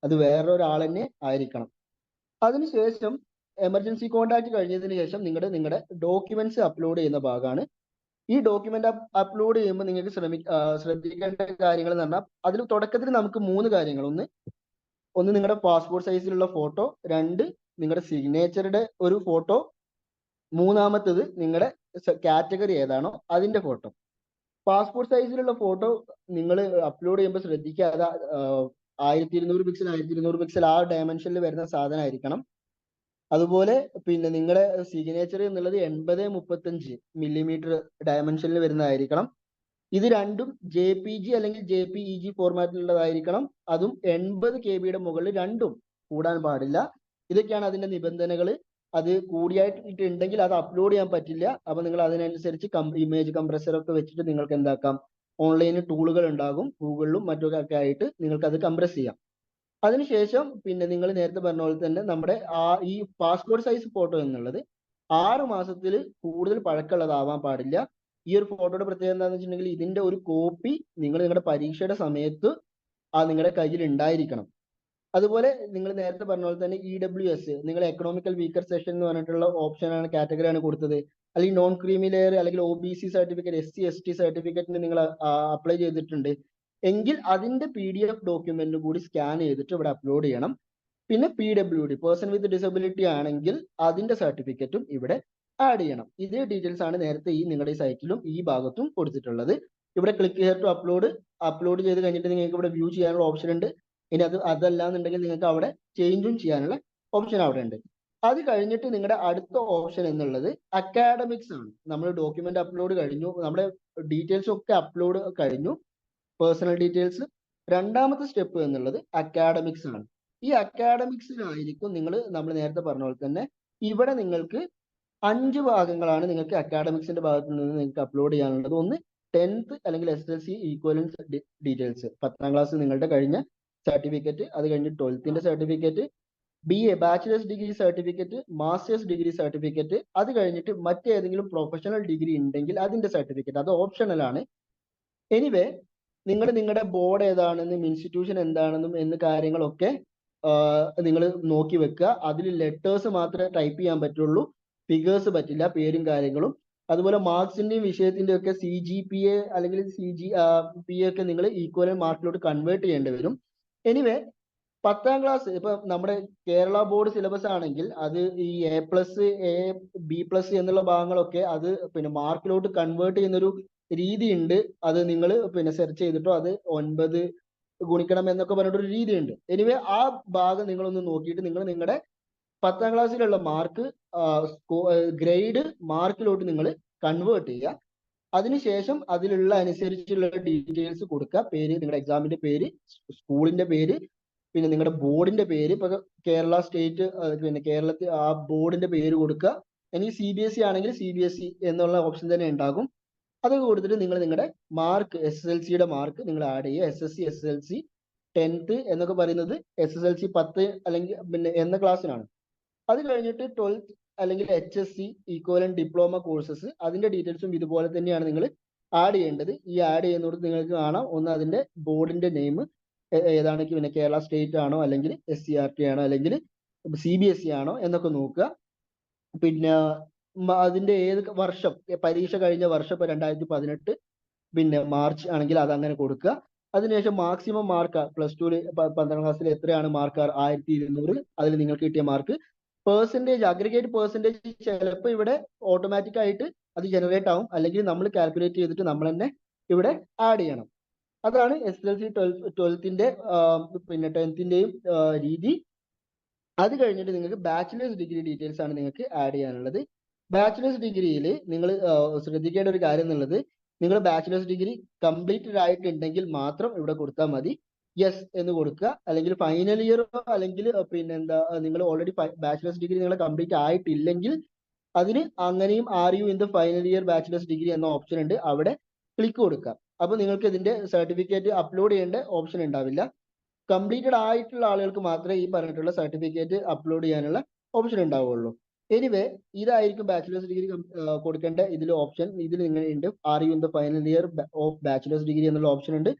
അത് വേറൊരാൾ തന്നെ ആയിരിക്കണം. അതിനുശേഷം എമർജൻസി കോണ്ടാക്ട് കഴിഞ്ഞതിന് ശേഷം നിങ്ങളുടെ ഡോക്യുമെന്റ്സ് അപ്ലോഡ് ചെയ്യുന്ന ഭാഗമാണ്. ഈ ഡോക്യുമെന്റ് അപ്ലോഡ് ചെയ്യുമ്പോൾ നിങ്ങൾക്ക് ശ്രദ്ധിക്കേണ്ട കാര്യങ്ങൾ എന്ന് പറഞ്ഞാൽ അതിൽ തുടക്കത്തിൽ നമുക്ക് 3 കാര്യങ്ങൾ, ഒന്ന് നിങ്ങളുടെ പാസ്പോർട്ട് സൈസിലുള്ള ഫോട്ടോ, 2 നിങ്ങളുടെ സിഗ്നേച്ചറുടെ ഒരു ഫോട്ടോ, 3-മത്തത് നിങ്ങളുടെ കാറ്റഗറി ഏതാണോ അതിന്റെ ഫോട്ടോ. പാസ്പോർട്ട് സൈസിലുള്ള ഫോട്ടോ നിങ്ങൾ അപ്ലോഡ് ചെയ്യുമ്പോൾ ശ്രദ്ധിക്കുക, അത് 1200 പിക്സൽ 1200 പിക്സൽ ആ ഡയമെൻഷനിൽ വരുന്ന സാധനമായിരിക്കണം. അതുപോലെ പിന്നെ നിങ്ങളുടെ സിഗ്നേച്ചർ എന്നുള്ളത് 80-35 മില്ലിമീറ്റർ ഡയമെൻഷനിൽ വരുന്നതായിരിക്കണം. ഇത് രണ്ടും JPG അല്ലെങ്കിൽ JPEG ഫോർമാറ്റിലുള്ളതായിരിക്കണം. അതും 80 KB മുകളിൽ രണ്ടും കൂടാൻ പാടില്ല. ഇതൊക്കെയാണ് അതിന്റെ നിബന്ധനകൾ. അത് കൂടിയായിട്ടുണ്ടെങ്കിൽ അത് അപ്ലോഡ് ചെയ്യാൻ പറ്റില്ല. അപ്പൊ നിങ്ങൾ അതിനനുസരിച്ച് ഇമേജ് കംപ്രസർ ഒക്കെ വെച്ചിട്ട് നിങ്ങൾക്ക് എന്താക്കാം, ഓൺലൈനിൽ ടൂളുകൾ ഉണ്ടാകും, ഗൂഗിളിലും മറ്റൊക്കെ ആയിട്ട് നിങ്ങൾക്ക് അത് കംപ്രസ് ചെയ്യാം. അതിനുശേഷം പിന്നെ നിങ്ങൾ നേരത്തെ പറഞ്ഞ പോലെ തന്നെ നമ്മുടെ ഈ പാസ്പോർട്ട് സൈസ് ഫോട്ടോ എന്നുള്ളത് 6 മാസത്തിൽ കൂടുതൽ പഴക്കമുള്ളതാവാൻ പാടില്ല. ഈ ഒരു ഫോട്ടോയുടെ പ്രത്യേകത എന്താണെന്ന് വെച്ചിട്ടുണ്ടെങ്കിൽ ഇതിന്റെ ഒരു കോപ്പി നിങ്ങളുടെ പരീക്ഷയുടെ സമയത്ത് നിങ്ങളുടെ കയ്യിൽ ഉണ്ടായിരിക്കണം. അതുപോലെ നിങ്ങൾ നേരത്തെ പറഞ്ഞ പോലെ തന്നെ EWS, നിങ്ങൾ എക്കണോമിക്കൽ വീക്കർ സെഷൻ എന്ന് പറഞ്ഞിട്ടുള്ള ഓപ്ഷനാണ്, കാറ്റഗറിയാണ് കൊടുത്തത്, അല്ലെങ്കിൽ നോൺ ക്രീമി ലെയർ അല്ലെങ്കിൽ OBC സർട്ടിഫിക്കറ്റ്, SC ST സർട്ടിഫിക്കറ്റിന് നിങ്ങൾ അപ്ലൈ ചെയ്തിട്ടുണ്ട് എങ്കിൽ അതിന്റെ PDF ഡോക്യുമെന്റ് കൂടി സ്കാൻ ചെയ്തിട്ട് ഇവിടെ അപ്ലോഡ് ചെയ്യണം. പിന്നെ PWD പേഴ്സൺ വിത്ത് ഡിസബിലിറ്റി ആണെങ്കിൽ അതിന്റെ സർട്ടിഫിക്കറ്റും ഇവിടെ ആഡ് ചെയ്യണം. ഇതേ ഡീറ്റെയിൽസ് ആണ് നേരത്തെ നിങ്ങളുടെ സൈറ്റിലും ഈ ഭാഗത്തും കൊടുത്തിട്ടുള്ളത്. ഇവിടെ ക്ലിക്ക് ഹിയർ ടു അപ്ലോഡ് ചെയ്ത് കഴിഞ്ഞിട്ട് നിങ്ങൾക്ക് ഇവിടെ വ്യൂ ചെയ്യാനുള്ള ഓപ്ഷൻ ഉണ്ട്. ഇനി അതല്ല എന്നുണ്ടെങ്കിൽ നിങ്ങൾക്ക് അവിടെ ചേഞ്ചും ചെയ്യാനുള്ള ഓപ്ഷൻ അവിടെ ഉണ്ട്. അത് കഴിഞ്ഞിട്ട് നിങ്ങളുടെ അടുത്ത ഓപ്ഷൻ എന്നുള്ളത് അക്കാഡമിക്സ് ആണ്. നമ്മൾ ഡോക്യുമെന്റ് അപ്ലോഡ് കഴിഞ്ഞു, നമ്മുടെ ഡീറ്റെയിൽസ് ഒക്കെ അപ്ലോഡ് കഴിഞ്ഞു, പേഴ്സണൽ ഡീറ്റെയിൽസ്. 2-മത്തെ സ്റ്റെപ്പ് എന്നുള്ളത് അക്കാഡമിക്സ് ആണ്. ഈ അക്കാഡമിക്സിലായിരിക്കും നമ്മൾ നേരത്തെ പറഞ്ഞ പോലെ തന്നെ ഇവിടെ നിങ്ങൾക്ക് 5 ഭാഗങ്ങളാണ് നിങ്ങൾക്ക് അക്കാഡമിക്സിന്റെ ഭാഗത്ത് നിന്ന് നിങ്ങൾക്ക് അപ്ലോഡ് ചെയ്യാനുള്ളത്. ഒന്ന് 10th അല്ലെങ്കിൽ SSLC ഈക്വലൻസ് ഡീറ്റെയിൽസ്, 10ാം ക്ലാസ് നിങ്ങളുടെ കഴിഞ്ഞ സർട്ടിഫിക്കറ്റ്, അത് കഴിഞ്ഞ് 12th certificate, BA bachelor's degree certificate, master's degree certificate, അത് കഴിഞ്ഞിട്ട് മറ്റേതെങ്കിലും പ്രൊഫഷണൽ ഡിഗ്രി ഉണ്ടെങ്കിൽ അതിന്റെ സർട്ടിഫിക്കറ്റ്, അത് ഓപ്ഷണൽ ആണ്. എനിവേ നിങ്ങളുടെ ബോർഡ് ഏതാണെന്നും ഇൻസ്റ്റിറ്റ്യൂഷൻ എന്താണെന്നും എന്ന കാര്യങ്ങളൊക്കെ നിങ്ങൾ നോക്കി വെക്കുക. അതിൽ ലെറ്റേഴ്സ് മാത്രമേ ടൈപ്പ് ചെയ്യാൻ പറ്റുള്ളൂ, ഫിഗേഴ്സ് പറ്റില്ല, പേരും കാര്യങ്ങളും. അതുപോലെ മാർക്സിന്റെയും വിഷയത്തിന്റെ ഒക്കെ CGPA അല്ലെങ്കിൽ CGPA ഒക്കെ നിങ്ങൾ ഈക്വൽ മാർക്കിലോട്ട് കൺവേർട്ട് ചെയ്യേണ്ടി വരും. എനിവേ 10ാം ക്ലാസ് ഇപ്പൊ നമ്മുടെ കേരള ബോർഡ് സിലബസ് ആണെങ്കിൽ അത് ഈ A+, B+ എന്നുള്ള ഭാഗങ്ങളൊക്കെ അത് പിന്നെ മാർക്കിലോട്ട് കൺവേർട്ട് ചെയ്യുന്നൊരു രീതി ഉണ്ട്. അത് നിങ്ങൾ പിന്നെ സെർച്ച് ചെയ്തിട്ടോ അത് 9 ഗുണിക്കണം എന്നൊക്കെ പറഞ്ഞിട്ടൊരു രീതിയുണ്ട്. എനിവേ ആ ഭാഗം നിങ്ങളൊന്ന് നോക്കിയിട്ട് നിങ്ങൾ നിങ്ങളുടെ 10ാം ക്ലാസ്സിലുള്ള മാർക്ക് ഗ്രേഡ് മാർക്കിലോട്ട് നിങ്ങൾ കൺവേർട്ട് ചെയ്യുക. അതിനുശേഷം അതിലുള്ള അനുസരിച്ചുള്ള ഡീറ്റെയിൽസ് കൊടുക്കുക. പേര്, നിങ്ങളുടെ എക്സാമിന്റെ പേര്, സ്കൂളിന്റെ പേര്, പിന്നെ നിങ്ങളുടെ ബോർഡിന്റെ പേര്. ഇപ്പൊ കേരള സ്റ്റേറ്റ് പിന്നെ കേരളത്തിൽ ആ ബോർഡിന്റെ പേര് കൊടുക്കുക. ഇനി CBSE ആണെങ്കിൽ CBSE എന്നുള്ള ഓപ്ഷൻ തന്നെ ഉണ്ടാകും. അതൊക്കെ കൊടുത്തിട്ട് നിങ്ങൾ നിങ്ങളുടെ മാർക്ക്, SSLCയുടെ മാർക്ക് നിങ്ങൾ ആഡ് ചെയ്യുക. SSC, SSLC, 10th എന്നൊക്കെ പറയുന്നത് SSLC 10 അല്ലെങ്കിൽ പിന്നെ എന്ന ക്ലാസ്സിനാണ്. അത് കഴിഞ്ഞിട്ട് 12th അല്ലെങ്കിൽ HSC ഈക്വലന്റ് ഡിപ്ലോമ കോഴ്സസ്, അതിന്റെ ഡീറ്റെയിൽസും ഇതുപോലെ തന്നെയാണ് നിങ്ങൾ ആഡ് ചെയ്യേണ്ടത്. ഈ ആഡ് ചെയ്യുന്നതോട് നിങ്ങൾക്ക് കാണാം ഒന്ന് അതിന്റെ ബോർഡിന്റെ നെയിം ഏതാണ്, പിന്നെ കേരള സ്റ്റേറ്റ് ആണോ അല്ലെങ്കിൽ SCRT ആണോ അല്ലെങ്കിൽ CBSE ആണോ എന്നൊക്കെ നോക്കുക. പിന്നെ അതിന്റെ ഏത് വർഷം, പരീക്ഷ കഴിഞ്ഞ വർഷം, ഇപ്പൊ 2018 പിന്നെ മാർച്ച് ആണെങ്കിൽ അത് അങ്ങനെ കൊടുക്കുക. അതിനുശേഷം മാക്സിമം മാർക്ക് +2 12ാം ക്ലാസ്സിൽ എത്രയാണ് മാർക്ക്, 1200, അതിൽ നിങ്ങൾക്ക് കിട്ടിയ മാർക്ക് പെർസെൻറ്റേജ്, അഗ്രിഗേറ്റ് പെർസെൻറ്റേജ് ചിലപ്പോൾ ഇവിടെ ഓട്ടോമാറ്റിക് ആയിട്ട് അത് ജനറേറ്റ് ആവും, അല്ലെങ്കിൽ നമ്മൾ കാൽക്കുലേറ്റ് ചെയ്തിട്ട് നമ്മൾ തന്നെ ഇവിടെ ആഡ് ചെയ്യണം. അതാണ് SSLC 12th പിന്നെ 10th രീതി. അത് കഴിഞ്ഞിട്ട് നിങ്ങൾക്ക് ബാച്ചിലേഴ്സ് ഡിഗ്രി ഡീറ്റെയിൽസ് ആണ് നിങ്ങൾക്ക് ആഡ് ചെയ്യാനുള്ളത്. ബാച്ചിലേഴ്സ് ഡിഗ്രിയിൽ നിങ്ങൾ ശ്രദ്ധിക്കേണ്ട ഒരു കാര്യം എന്നുള്ളത്, നിങ്ങൾ ബാച്ചിലേഴ്സ് ഡിഗ്രി കംപ്ലീറ്റഡ് ആയിട്ടുണ്ടെങ്കിൽ മാത്രം ഇവിടെ കൊടുത്താൽ മതി. യെസ് എന്ന് കൊടുക്കുക. അല്ലെങ്കിൽ ഫൈനൽ ഇയറോ അല്ലെങ്കിൽ പിന്നെ എന്താ നിങ്ങൾ ഓൾറെഡി ബാച്ചിലേഴ്സ് ഡിഗ്രി നിങ്ങൾ കംപ്ലീറ്റ് ആയിട്ടില്ലെങ്കിൽ അതിന് അങ്ങനെയും are you in the final year bachelor's degree എന്ന ഓപ്ഷൻ ഉണ്ട്, അവിടെ ക്ലിക്ക് കൊടുക്കുക. അപ്പൊ നിങ്ങൾക്ക് ഇതിന്റെ സർട്ടിഫിക്കറ്റ് അപ്ലോഡ് ചെയ്യേണ്ട ഓപ്ഷൻ ഉണ്ടാവില്ല. കംപ്ലീറ്റഡ് ആയിട്ടുള്ള ആളുകൾക്ക് മാത്രമേ ഈ പറഞ്ഞിട്ടുള്ള സർട്ടിഫിക്കറ്റ് അപ്ലോഡ് ചെയ്യാനുള്ള ഓപ്ഷൻ ഉണ്ടാവുള്ളൂ. എനിവേ ഇതായിരിക്കും ബാച്ചിലേഴ്സ് ഡിഗ്രി കൊടുക്കേണ്ട ഇതിൽ ഓപ്ഷൻ. ഇതിൽ നിങ്ങൾ ഉണ്ട് are you in the final year of bachelor's degree എന്നുള്ള ഓപ്ഷൻ ഉണ്ട്.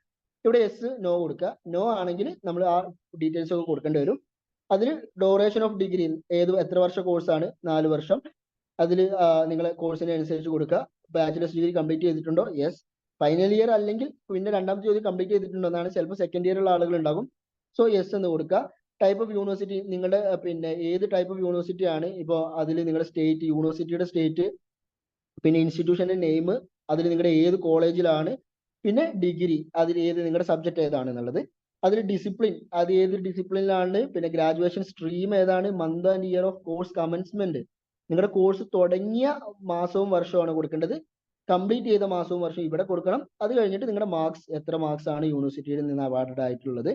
ഇവിടെ യെസ്, നോ കൊടുക്കുക. നോ ആണെങ്കിൽ നമ്മൾ ആ ഡീറ്റെയിൽസ് ഒക്കെ കൊടുക്കേണ്ടി വരും. അതിൽ ഡ്യൂറേഷൻ ഓഫ് ഡിഗ്രി എത്ര വർഷ കോഴ്സാണ്, 4 വർഷം. അതിൽ നിങ്ങളെ കോഴ്സിനെ അനുസരിച്ച് കൊടുക്കുക. ബാച്ചിലേഴ്സ് ഡിഗ്രി കംപ്ലീറ്റ് ചെയ്തിട്ടുണ്ടോ, യെസ്. ഫൈനൽ ഇയർ അല്ലെങ്കിൽ പിന്നെ രണ്ടാമത്തെ ചോദ്യം കംപ്ലീറ്റ് ചെയ്തിട്ടുണ്ടോ എന്നാണ്. ചിലപ്പോൾ സെക്കൻഡ് ഇയർ ഉള്ള ആളുകൾ ഉണ്ടാകും. സോ യെസ് എന്ന് കൊടുക്കുക. ടൈപ്പ് ഓഫ് യൂണിവേഴ്സിറ്റി, നിങ്ങളുടെ പിന്നെ ഏത് ടൈപ്പ് ഓഫ് യൂണിവേഴ്സിറ്റി ആണ്, ഇപ്പോൾ അതിൽ നിങ്ങളുടെ സ്റ്റേറ്റ്, യൂണിവേഴ്സിറ്റിയുടെ സ്റ്റേറ്റ്, പിന്നെ ഇൻസ്റ്റിറ്റ്യൂഷന്റെ നെയിം, അതിൽ നിങ്ങളുടെ ഏത് കോളേജിലാണ്, പിന്നെ ഡിഗ്രി, അതിൽ നിങ്ങളുടെ സബ്ജക്ട് ഏതാണെന്നുള്ളത്, അതിൽ ഡിസിപ്ലിൻ, അത് ഏത് ഡിസിപ്ലിനിലാണ്, പിന്നെ ഗ്രാജുവേഷൻ സ്ട്രീം ഏതാണ്, month and year of course commencement, നിങ്ങളുടെ കോഴ്സ് തുടങ്ങിയ മാസവും വർഷവുമാണ് കൊടുക്കേണ്ടത്. കംപ്ലീറ്റ് ചെയ്ത മാസവും വർഷവും ഇവിടെ കൊടുക്കണം. അത് കഴിഞ്ഞിട്ട് നിങ്ങളുടെ മാർക്സ്, എത്ര മാർക്സ് ആണ് യൂണിവേഴ്സിറ്റിയിൽ നിന്ന് അവാർഡഡ് ആയിട്ടുള്ളത്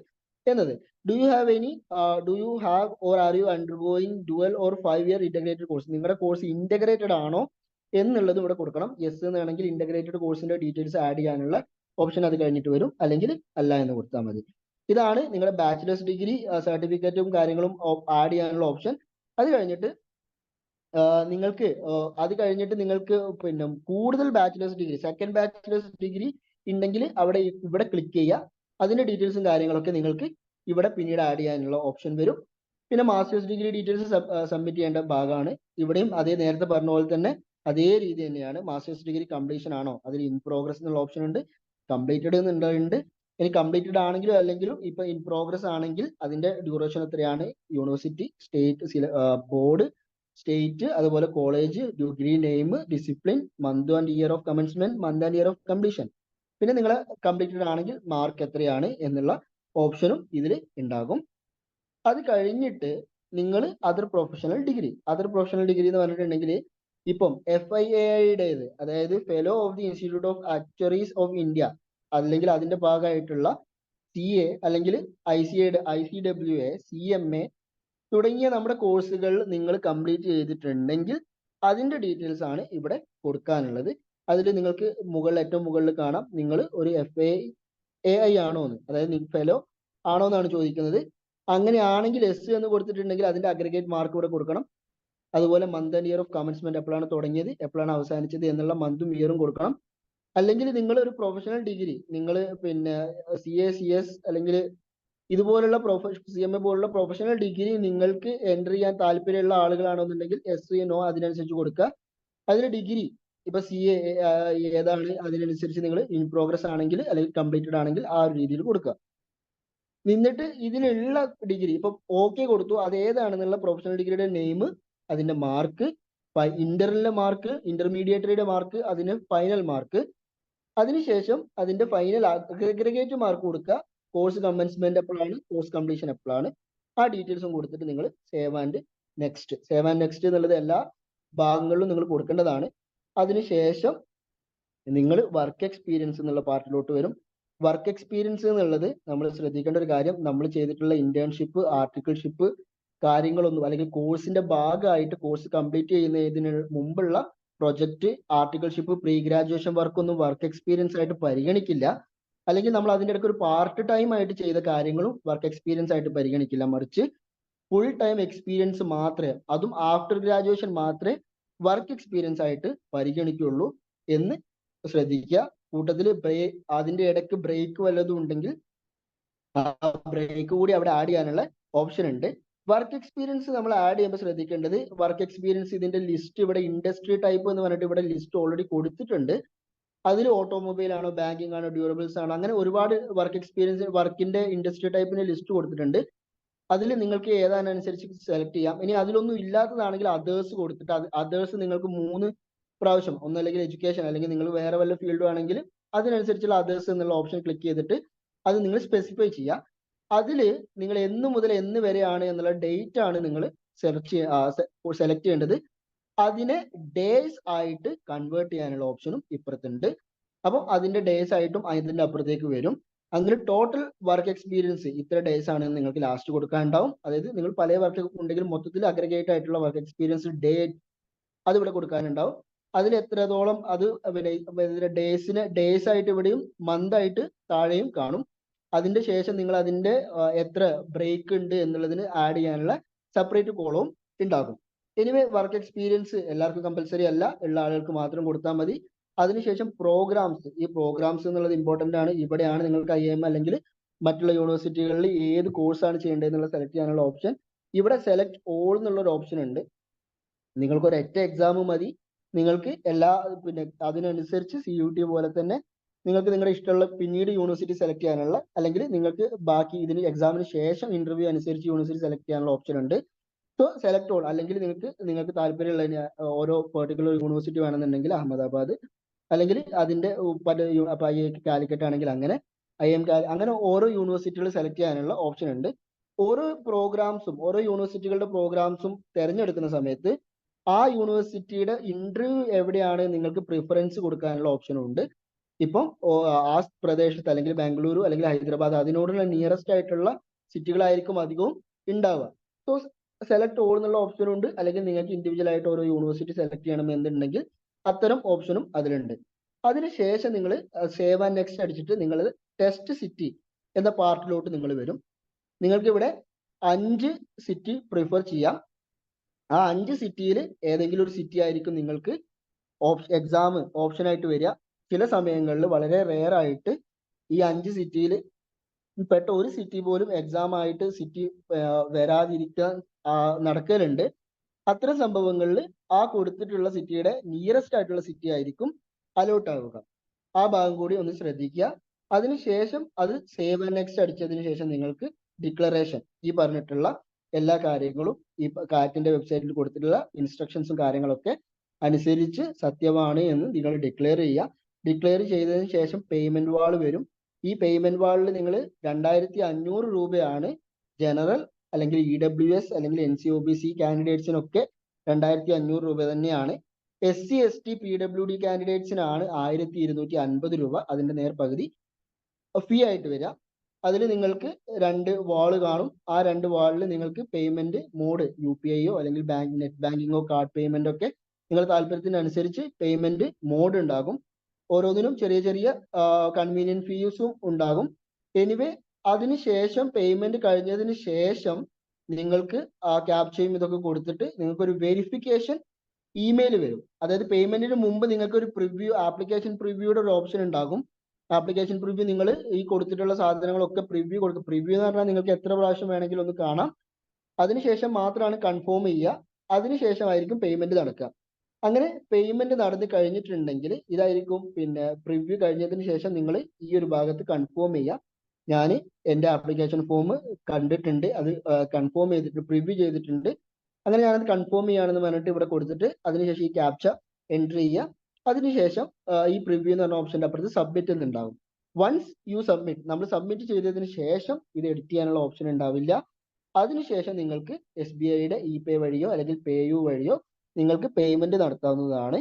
എന്നത്. Do you have or are you undergoing dual or 5 year integrated course, നിങ്ങളുടെ കോഴ്സ് ഇന്റഗ്രേറ്റഡ് ആണോ എന്നുള്ളത് ഇവിടെ കൊടുക്കണം. യെസ് എന്നാണെങ്കിൽ ഇന്റഗ്രേറ്റഡ് കോഴ്സിന്റെ ഡീറ്റെയിൽസ് ആഡ് ചെയ്യാനുള്ള ഓപ്ഷൻ അത് കഴിഞ്ഞിട്ട് വരും, അല്ലെങ്കിൽ അല്ല എന്ന് കൊടുത്താൽ മതി. ഇതാണ് നിങ്ങളുടെ ബാച്ചിലേഴ്സ് ഡിഗ്രി സർട്ടിഫിക്കറ്റും കാര്യങ്ങളും ആഡ് ചെയ്യാനുള്ള ഓപ്ഷൻ. അത് കഴിഞ്ഞിട്ട് നിങ്ങൾക്ക് പിന്നെ കൂടുതൽ bachelor's degree, second bachelor's degree ഉണ്ടെങ്കിൽ ഇവിടെ ക്ലിക്ക് ചെയ്യുക. അതിന്റെ ഡീറ്റെയിൽസും കാര്യങ്ങളൊക്കെ നിങ്ങൾക്ക് ഇവിടെ പിന്നീട് ആഡ് ചെയ്യാനുള്ള ഓപ്ഷൻ വരും. പിന്നെ മാസ്റ്റേഴ്സ് ഡിഗ്രി ഡീറ്റെയിൽസ് സബ്മിറ്റ് ചെയ്യേണ്ട ഭാഗമാണ്. ഇവിടെയും അതേ നേരത്തെ പറഞ്ഞ പോലെ തന്നെ അതേ രീതി തന്നെയാണ്. മാസ്റ്റേഴ്സ് ഡിഗ്രി കംപ്ലീഷൻ ആണോ, അതിൽ ഇൻ പ്രോഗ്രസ് എന്നുള്ള ഓപ്ഷൻ ഉണ്ട്, കംപ്ലീറ്റഡ് എന്നുണ്ട്. ഇനി കംപ്ലീറ്റഡ് ആണെങ്കിലും അല്ലെങ്കിലും ഇപ്പൊ ഇൻ പ്രോഗ്രസ് ആണെങ്കിൽ അതിന്റെ ഡ്യൂറേഷൻ എത്രയാണ്, യൂണിവേഴ്സിറ്റി, സ്റ്റേറ്റ്, ബോർഡ്, സ്റ്റേറ്റ്, അതുപോലെ college, degree name, discipline, month and year of commencement, month and year of completion, പിന്നെ നിങ്ങൾ കംപ്ലീറ്റഡ് ആണെങ്കിൽ മാർക്ക് എത്രയാണ് എന്നുള്ള ഓപ്ഷനും ഇതിൽ ഉണ്ടാകും. അത് കഴിഞ്ഞിട്ട് നിങ്ങൾ അതർ പ്രൊഫഷണൽ ഡിഗ്രി എന്ന് പറഞ്ഞിട്ടുണ്ടെങ്കിൽ ഇപ്പം FIAIയുടേത്, അതായത് Fellow of the Institute of Actuaries of India, അല്ലെങ്കിൽ അതിന്റെ ഭാഗമായിട്ടുള്ള CA അല്ലെങ്കിൽ ICWA, CMA തുടങ്ങിയ നമ്മുടെ കോഴ്സുകൾ നിങ്ങൾ കംപ്ലീറ്റ് ചെയ്തിട്ടുണ്ടെങ്കിൽ അതിന്റെ ഡീറ്റെയിൽസ് ആണ് ഇവിടെ കൊടുക്കാനുള്ളത്. അതിൽ നിങ്ങൾക്ക് ഏറ്റവും മുകളിൽ കാണാം നിങ്ങൾ ഒരു FAI ആണോ എന്ന്, അതായത് ഫെലോ ആണോ എന്നാണ് ചോദിക്കുന്നത്. അങ്ങനെയാണെങ്കിൽ എസ് എന്ന് കൊടുത്തിട്ടുണ്ടെങ്കിൽ അതിന്റെ അഗ്രിഗേറ്റ് മാർക്ക് ഇവിടെ കൊടുക്കണം. അതുപോലെ month and year of commencement എപ്പോഴാണ് തുടങ്ങിയത്, എപ്പോഴാണ് അവസാനിച്ചത് എന്നുള്ള മന്തും ഇയറും കൊടുക്കണം. അല്ലെങ്കിൽ നിങ്ങൾ ഒരു പ്രൊഫഷണൽ ഡിഗ്രി, നിങ്ങൾ പിന്നെ CA CS അല്ലെങ്കിൽ ഇതുപോലുള്ള CMA പോലുള്ള പ്രൊഫഷണൽ ഡിഗ്രി നിങ്ങൾക്ക് എൻ്റർ ചെയ്യാൻ താല്പര്യമുള്ള ആളുകളാണെന്നുണ്ടെങ്കിൽ SNO അതിനനുസരിച്ച് കൊടുക്കുക. അതിൽ ഡിഗ്രി ഇപ്പൊ CA ഏതാണ് അതിനനുസരിച്ച് നിങ്ങൾ ഇൻ പ്രോഗ്രസ് ആണെങ്കിൽ അല്ലെങ്കിൽ കംപ്ലീറ്റഡ് ആണെങ്കിൽ ആ ഒരു രീതിയിൽ കൊടുക്കുക. എന്നിട്ട് ഇതിലുള്ള ഡിഗ്രി ഇപ്പൊ ഓക്കെ കൊടുത്തു, അത് ഏതാണെന്നുള്ള പ്രൊഫഷണൽ ഡിഗ്രിയുടെ നെയിം, അതിന്റെ മാർക്ക്, ഇന്ററിലെ മാർക്ക്, ഇന്റർമീഡിയറ്ററിയുടെ മാർക്ക്, അതിന് ഫൈനൽ മാർക്ക്, അതിനുശേഷം അതിന്റെ ഫൈനൽ അഗ്രിഗേറ്റ് മാർക്ക് കൊടുക്കുക. കോഴ്സ് കമൻസ്മെന്റ് എപ്പോഴാണ്, കോഴ്സ് കംപ്ലീഷൻ എപ്പോഴാണ്, ആ ഡീറ്റെയിൽസും കൊടുത്തിട്ട് നിങ്ങൾ സേവ് ആൻഡ് നെക്സ്റ്റ് എന്നുള്ളത് എല്ലാ ഭാഗങ്ങളിലും നിങ്ങൾ കൊടുക്കേണ്ടതാണ്. അതിനുശേഷം നിങ്ങൾ വർക്ക് എക്സ്പീരിയൻസ് എന്നുള്ള പാർട്ടിലോട്ട് വരും. വർക്ക് എക്സ്പീരിയൻസ് എന്നുള്ളത് നമ്മൾ ശ്രദ്ധിക്കേണ്ട ഒരു കാര്യം, നമ്മൾ ചെയ്തിട്ടുള്ള ഇന്റേൺഷിപ്പ്, ആർട്ടിക്കിൾഷിപ്പ് കാര്യങ്ങളൊന്നും, അല്ലെങ്കിൽ കോഴ്സിന്റെ ഭാഗമായിട്ട് കോഴ്സ് കംപ്ലീറ്റ് ചെയ്യുന്നതിന് മുമ്പുള്ള project, articleship, pre graduation work ഒന്നും വർക്ക് എക്സ്പീരിയൻസ് ആയിട്ട് പരിഗണിക്കില്ല. അല്ലെങ്കിൽ നമ്മൾ അതിൻ്റെ ഇടയ്ക്ക് ഒരു പാർട്ട് ടൈം ആയിട്ട് ചെയ്ത കാര്യങ്ങളും വർക്ക് എക്സ്പീരിയൻസ് ആയിട്ട് പരിഗണിക്കില്ല. മറിച്ച് ഫുൾ ടൈം എക്സ്പീരിയൻസ് മാത്രമേ, അതും ആഫ്റ്റർ ഗ്രാജുവേഷൻ മാത്രമേ വർക്ക് എക്സ്പീരിയൻസ് ആയിട്ട് പരിഗണിക്കുള്ളൂ എന്ന് ശ്രദ്ധിക്കുക. കൂട്ടത്തിൽ അതിന്റെ ഇടയ്ക്ക് ബ്രേക്ക് വല്ലതും ഉണ്ടെങ്കിൽ ആ ബ്രേക്ക് കൂടി അവിടെ ആഡ് ചെയ്യാനുള്ള ഓപ്ഷൻ ഉണ്ട്. വർക്ക് എക്സ്പീരിയൻസ് നമ്മൾ ആഡ് ചെയ്യുമ്പോൾ ശ്രദ്ധിക്കേണ്ടത്, വർക്ക് എക്സ്പീരിയൻസ് ഇതിന്റെ ലിസ്റ്റ് ഇവിടെ ഇൻഡസ്ട്രി ടൈപ്പ് എന്ന് പറഞ്ഞിട്ട് ഇവിടെ ലിസ്റ്റ് ഓൾറെഡി കൊടുത്തിട്ടുണ്ട്. അതിൽ ഓട്ടോമൊബൈൽ ആണോ, ബാങ്കിങ് ആണോ, ഡ്യൂറബിൾസ് ആണോ, അങ്ങനെ ഒരുപാട് വർക്ക് എക്സ്പീരിയൻസ് വർക്കിന്റെ ഇൻഡസ്ട്രി ടൈപ്പിന്റെ ലിസ്റ്റ് കൊടുത്തിട്ടുണ്ട്. അതിൽ നിങ്ങൾക്ക് ഏതാനുസരിച്ച് സെലക്ട് ചെയ്യാം. ഇനി അതിലൊന്നും ഇല്ലാത്തതാണെങ്കിൽ അതേഴ്സ് കൊടുത്തിട്ട് അതേഴ്സ് നിങ്ങൾക്ക് 3 പ്രാവശ്യം, ഒന്നല്ലെങ്കിൽ എഡ്യൂക്കേഷൻ അല്ലെങ്കിൽ നിങ്ങൾ വേറെ വല്ല ഫീൽഡും ആണെങ്കിൽ അതിനനുസരിച്ചുള്ള അതേഴ്സ് എന്നുള്ള ഓപ്ഷൻ ക്ലിക്ക് ചെയ്തിട്ട് അത് നിങ്ങൾ സ്പെസിഫൈ ചെയ്യുക. അതിൽ നിങ്ങൾ എന്ന് മുതൽ എന്ന് വരെയാണ് എന്നുള്ള ഡേറ്റ് ആണ് നിങ്ങൾ സെലക്ട് ചെയ്യേണ്ടത്. അതിനെ ഡേയ്സ് ആയിട്ട് കൺവേർട്ട് ചെയ്യാനുള്ള ഓപ്ഷനും ഇപ്പുറത്തുണ്ട്. അപ്പം അതിന്റെ ഡേയ്സ് ആയിട്ടും അതിന്റെ അപ്പുറത്തേക്ക് വരും. അങ്ങനെ ടോട്ടൽ വർക്ക് എക്സ്പീരിയൻസ് ഇത്ര ഡേയ്സ് ആണ് നിങ്ങൾക്ക് ലാസ്റ്റ് കൊടുക്കാനുണ്ടാവും. അതായത് നിങ്ങൾ പല വർക്ക് ഉണ്ടെങ്കിൽ മൊത്തത്തിൽ അഗ്രഗേറ്റ് ആയിട്ടുള്ള വർക്ക് എക്സ്പീരിയൻസ് ഡേറ്റ് അത് ഇവിടെ കൊടുക്കാനുണ്ടാവും. അതിൽ എത്രത്തോളം അത് പിന്നെ ഡേയ്സ് ആയിട്ട് ഇവിടെയും മന്ത് ആയിട്ട് താഴെയും കാണും. അതിന്റെ ശേഷം നിങ്ങൾ അതിന്റെ എത്ര ബ്രേക്ക് ഉണ്ട് എന്നുള്ളതിന് ആഡ് ചെയ്യാനുള്ള സെപ്പറേറ്റ് കോളവും ഉണ്ടാകും. എനിവേ വർക്ക് എക്സ്പീരിയൻസ് എല്ലാവർക്കും കമ്പൽസറി അല്ല, ഉള്ള ആളുകൾക്ക് മാത്രം കൊടുത്താൽ മതി. അതിനുശേഷം പ്രോഗ്രാംസ്, ഈ പ്രോഗ്രാംസ് എന്നുള്ളത് ഇമ്പോർട്ടന്റ് ആണ്. ഇവിടെയാണ് നിങ്ങൾക്ക് IIM അല്ലെങ്കിൽ മറ്റുള്ള യൂണിവേഴ്സിറ്റികളിൽ ഏത് കോഴ്സാണ് ചെയ്യേണ്ടത് എന്നുള്ള സെലക്ട് ചെയ്യാനുള്ള ഓപ്ഷൻ. ഇവിടെ സെലക്ട് ഓൾ എന്നുള്ള ഒരു ഓപ്ഷൻ ഉണ്ട്. നിങ്ങൾക്ക് ഒരൊറ്റ എക്സാം മതി. നിങ്ങൾക്ക് പിന്നെ അതിനനുസരിച്ച് CUT പോലെ തന്നെ നിങ്ങൾക്ക് നിങ്ങളുടെ ഇഷ്ടമുള്ള പിന്നീട് യൂണിവേഴ്സിറ്റി സെലക്ട് ചെയ്യാനുള്ള, അല്ലെങ്കിൽ നിങ്ങൾക്ക് ബാക്കി ഇതിന് എക്സാമിന് ശേഷം ഇന്റർവ്യൂ അനുസരിച്ച് യൂണിവേഴ്സിറ്റി സെലക്ട് ചെയ്യാനുള്ള ഓപ്ഷൻ ഉണ്ട്. സോ സെലക്ട് ഓൾ, അല്ലെങ്കിൽ നിങ്ങൾക്ക് താല്പര്യമുള്ള ഓരോ പെർട്ടിക്കുലർ യൂണിവേഴ്സിറ്റി വേണമെന്നുണ്ടെങ്കിൽ അഹമ്മദാബാദ്, അല്ലെങ്കിൽ അതിന്റെ പല IIT കാലിക്കറ്റ് ആണെങ്കിൽ അങ്ങനെ, IIM അങ്ങനെ ഓരോ യൂണിവേഴ്സിറ്റികൾ സെലക്ട് ചെയ്യാനുള്ള ഓപ്ഷൻ ഉണ്ട്. ഓരോ പ്രോഗ്രാംസും, ഓരോ യൂണിവേഴ്സിറ്റികളുടെ പ്രോഗ്രാംസും തിരഞ്ഞെടുക്കുന്ന സമയത്ത് ആ യൂണിവേഴ്സിറ്റിയുടെ ഇന്റർവ്യൂ എവിടെയാണ് നിങ്ങൾക്ക് പ്രിഫറൻസ് കൊടുക്കാനുള്ള ഓപ്ഷനും ഉണ്ട്. ഇപ്പം ആ പ്രദേശത്ത് അല്ലെങ്കിൽ ബാംഗ്ലൂരു അല്ലെങ്കിൽ ഹൈദരാബാദ് അതിനോടുള്ള നിയറസ്റ്റ് ആയിട്ടുള്ള സിറ്റികളായിരിക്കും അധികവും ഉണ്ടാവുക. സോ സെലക്ട് ഓൾ എന്നുള്ള ഓപ്ഷനും ഉണ്ട്. അല്ലെങ്കിൽ നിങ്ങൾക്ക് ഇൻഡിവിജ്വൽ ആയിട്ട് ഓരോ യൂണിവേഴ്സിറ്റി സെലക്ട് ചെയ്യണം എന്നുണ്ടെങ്കിൽ അത്തരം ഓപ്ഷനും അതിലുണ്ട്. അതിനുശേഷം നിങ്ങൾ സേവ് ആൻഡ് നെക്സ്റ്റ് അടിച്ചിട്ട് നിങ്ങൾ ടെസ്റ്റ് സിറ്റി എന്ന പാർട്ടിലോട്ട് നിങ്ങൾ വരും. നിങ്ങൾക്ക് ഇവിടെ 5 സിറ്റി പ്രിഫർ ചെയ്യാം. ആ 5 സിറ്റിയിൽ ഏതെങ്കിലും ഒരു സിറ്റി ആയിരിക്കും നിങ്ങൾക്ക് എക്സാം ഓപ്ഷൻ ആയിട്ട് വരിക. ചില സമയങ്ങളിൽ വളരെ റെയർ ആയിട്ട് ഈ 5 സിറ്റിയിൽ പെട്ട ഒരു സിറ്റി പോലും എക്സാം ആയിട്ട് സിറ്റി വരാതിരിക്കാൻ നടക്കലുണ്ട്. അത്തരം സംഭവങ്ങളിൽ ആ കൊടുത്തിട്ടുള്ള സിറ്റിയുടെ നിയറസ്റ്റ് ആയിട്ടുള്ള സിറ്റി ആയിരിക്കും അലോട്ട് ആവുക. ആ ഭാഗം കൂടി ഒന്ന് ശ്രദ്ധിക്കുക. അതിനുശേഷം അത് സേവ് ആൻഡ് നെക്സ്റ്റ് അടിച്ചതിന് ശേഷം നിങ്ങൾക്ക് ഡിക്ലറേഷൻ, ഈ പറഞ്ഞിട്ടുള്ള എല്ലാ കാര്യങ്ങളും ഈ കാറ്റിന്റെ വെബ്സൈറ്റിൽ കൊടുത്തിട്ടുള്ള ഇൻസ്ട്രക്ഷൻസും കാര്യങ്ങളൊക്കെ അനുസരിച്ച് സത്യമാണ് എന്ന് നിങ്ങൾ ഡിക്ലെയർ ചെയ്യുക. ഡിക്ലെയർ ചെയ്തതിന് ശേഷം പേയ്മെന്റ് വാൾ വരും. ഈ പേയ്മെന്റ് വാളിൽ നിങ്ങൾ 2500 രൂപയാണ് ജനറൽ അല്ലെങ്കിൽ EWS അല്ലെങ്കിൽ NCOBC കാൻഡിഡേറ്റ്സിനൊക്കെ 2500 രൂപ തന്നെയാണ്. SC ST PWD കാൻഡിഡേറ്റ്സിനാണ് 1250 രൂപ അതിന്റെ നേർപകുതി ഫീ ആയിട്ട് വരിക. അതിൽ നിങ്ങൾക്ക് 2 വാള് കാണും. ആ 2 വാളിൽ നിങ്ങൾക്ക് പേയ്മെന്റ് മോഡ് UPI അല്ലെങ്കിൽ നെറ്റ് ബാങ്കിങ്ങോ കാർഡ് പേയ്മെന്റ് ഒക്കെ നിങ്ങളുടെ താല്പര്യത്തിനനുസരിച്ച് പേയ്മെന്റ് മോഡ് ഉണ്ടാകും. ഓരോന്നിനും ചെറിയ ചെറിയ കൺവീനിയൻറ്റ് ഫീസും ഉണ്ടാകും. എനിവേ അതിനുശേഷം പേയ്മെന്റ് കഴിഞ്ഞതിന് ശേഷം നിങ്ങൾക്ക് ആ ക്യാപ്ചയും ഇതൊക്കെ കൊടുത്തിട്ട് നിങ്ങൾക്കൊരു വെരിഫിക്കേഷൻ ഇമെയിൽ വരും. അതായത് പേയ്മെന്റിന് മുമ്പ് നിങ്ങൾക്ക് ഒരു പ്രിവ്യൂ, ആപ്ലിക്കേഷൻ പ്രിവ്യൂയുടെ ഒരു ഓപ്ഷൻ ഉണ്ടാകും. ആപ്ലിക്കേഷൻ പ്രിവ്യൂ നിങ്ങൾ ഈ കൊടുത്തിട്ടുള്ള സാധനങ്ങളൊക്കെ പ്രിവ്യൂ കൊടുക്കും. പ്രിവ്യൂ എന്ന് പറഞ്ഞാൽ നിങ്ങൾക്ക് എത്ര പ്രാവശ്യം വേണമെങ്കിലും ഒന്ന് കാണാം. അതിനുശേഷം മാത്രമാണ് കൺഫേം ചെയ്യുക. അതിനുശേഷമായിരിക്കും പേയ്മെന്റ് നടക്കുക. അങ്ങനെ പേയ്മെന്റ് നടന്നു കഴിഞ്ഞിട്ടുണ്ടെങ്കിൽ ഇതായിരിക്കും പിന്നെ പ്രിവ്യൂ കഴിഞ്ഞതിന് ശേഷം നിങ്ങൾ ഈ ഒരു ഭാഗത്ത് കൺഫേം ചെയ്യുക. ഞാൻ എൻ്റെ ആപ്ലിക്കേഷൻ ഫോം കണ്ടിട്ടുണ്ട്, അത് കൺഫേം ചെയ്തിട്ട് പ്രിവ്യൂ ചെയ്തിട്ടുണ്ട്, അങ്ങനെ ഞാനത് കൺഫേം ചെയ്യുകയാണെന്ന് പറഞ്ഞിട്ട് ഇവിടെ കൊടുത്തിട്ട് അതിനുശേഷം ഈ ക്യാപ്ച എൻട്രി ചെയ്യുക. അതിനുശേഷം ഈ പ്രിവ്യൂ എന്ന് പറഞ്ഞ ഓപ്ഷൻ്റെ അപ്പുറത്ത് സബ്മിറ്റ് എന്നുണ്ടാവും. വൺസ് യു സബ്മിറ്റ്, നമ്മൾ സബ്മിറ്റ് ചെയ്തതിന് ശേഷം ഇത് എഡിറ്റ് ചെയ്യാനുള്ള ഓപ്ഷൻ ഉണ്ടാവില്ല. അതിനുശേഷം നിങ്ങൾക്ക് SBIയുടെ ഇ-പേ വഴിയോ അല്ലെങ്കിൽ PayU വഴിയോ നിങ്ങൾക്ക് പേയ്മെന്റ് നടത്താവുന്നതാണ്.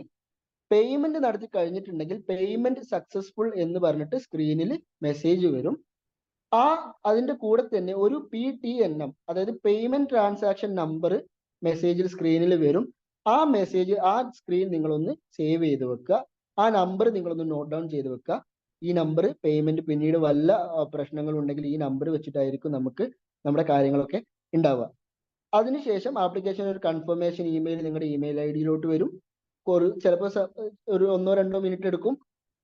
പേയ്മെന്റ് നടത്തി കഴിഞ്ഞിട്ടുണ്ടെങ്കിൽ പേയ്മെന്റ് സക്സസ്ഫുൾ എന്ന് പറഞ്ഞിട്ട് സ്ക്രീനിൽ മെസ്സേജ് വരും. അതിന്റെ കൂടെ തന്നെ ഒരു PTNM, അതായത് പേയ്മെന്റ് ട്രാൻസാക്ഷൻ നമ്പർ മെസ്സേജിൽ സ്ക്രീനിൽ വരും. ആ മെസ്സേജ്, ആ സ്ക്രീൻ നിങ്ങളൊന്ന് സേവ് ചെയ്ത് വെക്കുക. ആ നമ്പർ നിങ്ങളൊന്ന് നോട്ട് ഡൗൺ ചെയ്ത് വെക്കുക. ഈ നമ്പർ പേയ്മെന്റ് പിന്നീട് വല്ല പ്രശ്നങ്ങൾ ഉണ്ടെങ്കിൽ ഈ നമ്പർ വെച്ചിട്ടായിരിക്കും നമുക്ക് നമ്മുടെ കാര്യങ്ങളൊക്കെ ഉണ്ടാവുക. അതിനുശേഷം ആപ്ലിക്കേഷൻ ഒരു കൺഫർമേഷൻ ഇമെയിൽ നിങ്ങളുടെ ഇമെയിൽ ID-യിലോട്ട് വരും. ചിലപ്പോൾ ഒരു 1-2 മിനിറ്റ് എടുക്കും.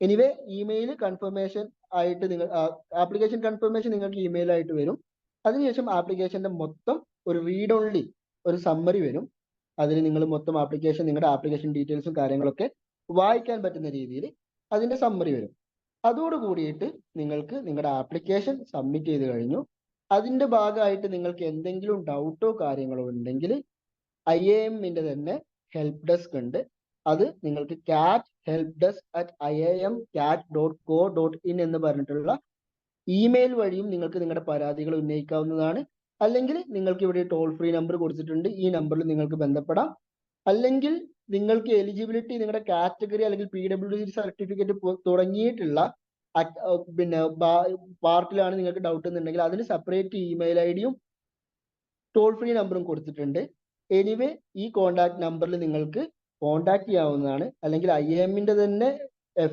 എനിവേ ഇമെയിൽ കൺഫർമേഷൻ ആയിട്ട് നിങ്ങൾ ആപ്ലിക്കേഷൻ കൺഫർമേഷൻ നിങ്ങൾക്ക് ഇമെയിൽ ആയിട്ട് വരും. അതിനുശേഷം ആപ്ലിക്കേഷന്റെ മൊത്തം ഒരു റീഡ് ഓൺലി ഒരു സമ്മറി വരും. അതിൽ നിങ്ങൾ മൊത്തം ആപ്ലിക്കേഷൻ, നിങ്ങളുടെ ആപ്ലിക്കേഷൻ ഡീറ്റെയിൽസും കാര്യങ്ങളൊക്കെ വായിക്കാൻ പറ്റുന്ന രീതിയിൽ അതിന്റെ സമ്മറി വരും. അതോടുകൂടിയിട്ട് നിങ്ങൾക്ക് നിങ്ങളുടെ ആപ്ലിക്കേഷൻ സബ്മിറ്റ് ചെയ്ത് കഴിഞ്ഞു. അതിന്റെ ഭാഗമായിട്ട് നിങ്ങൾക്ക് എന്തെങ്കിലും ഡൗട്ടോ കാര്യങ്ങളോ ഉണ്ടെങ്കിൽ IAMന്റെ തന്നെ ഹെൽപ്പ് ഡെസ്ക് ഉണ്ട്. അത് നിങ്ങൾക്ക് cathelpdesk@iamcat.co.in എന്ന് പറഞ്ഞിട്ടുള്ള ഇമെയിൽ വഴിയും നിങ്ങൾക്ക് നിങ്ങളുടെ പരാതികൾ ഉന്നയിക്കാവുന്നതാണ്. അല്ലെങ്കിൽ നിങ്ങൾക്ക് ഇവിടെ ടോൾ ഫ്രീ നമ്പർ കൊടുത്തിട്ടുണ്ട്, ഈ നമ്പറിൽ നിങ്ങൾക്ക് ബന്ധപ്പെടാം. അല്ലെങ്കിൽ നിങ്ങൾക്ക് എലിജിബിലിറ്റി, നിങ്ങളുടെ കാറ്റഗറി അല്ലെങ്കിൽ PWD സർട്ടിഫിക്കറ്റ് തുടങ്ങിയിട്ടുള്ള പിന്നെ പാർട്ടിലാണ് നിങ്ങൾക്ക് ഡൗട്ട് എന്നുണ്ടെങ്കിൽ അതിന് സെപ്പറേറ്റ് ഇമെയിൽ ID-യും ടോൾ ഫ്രീ നമ്പറും കൊടുത്തിട്ടുണ്ട്. എനിവേ ഈ കോൺടാക്ട് നമ്പറിൽ നിങ്ങൾക്ക് കോൺടാക്ട് ചെയ്യാവുന്നതാണ്. അല്ലെങ്കിൽ IAMന്റെ തന്നെ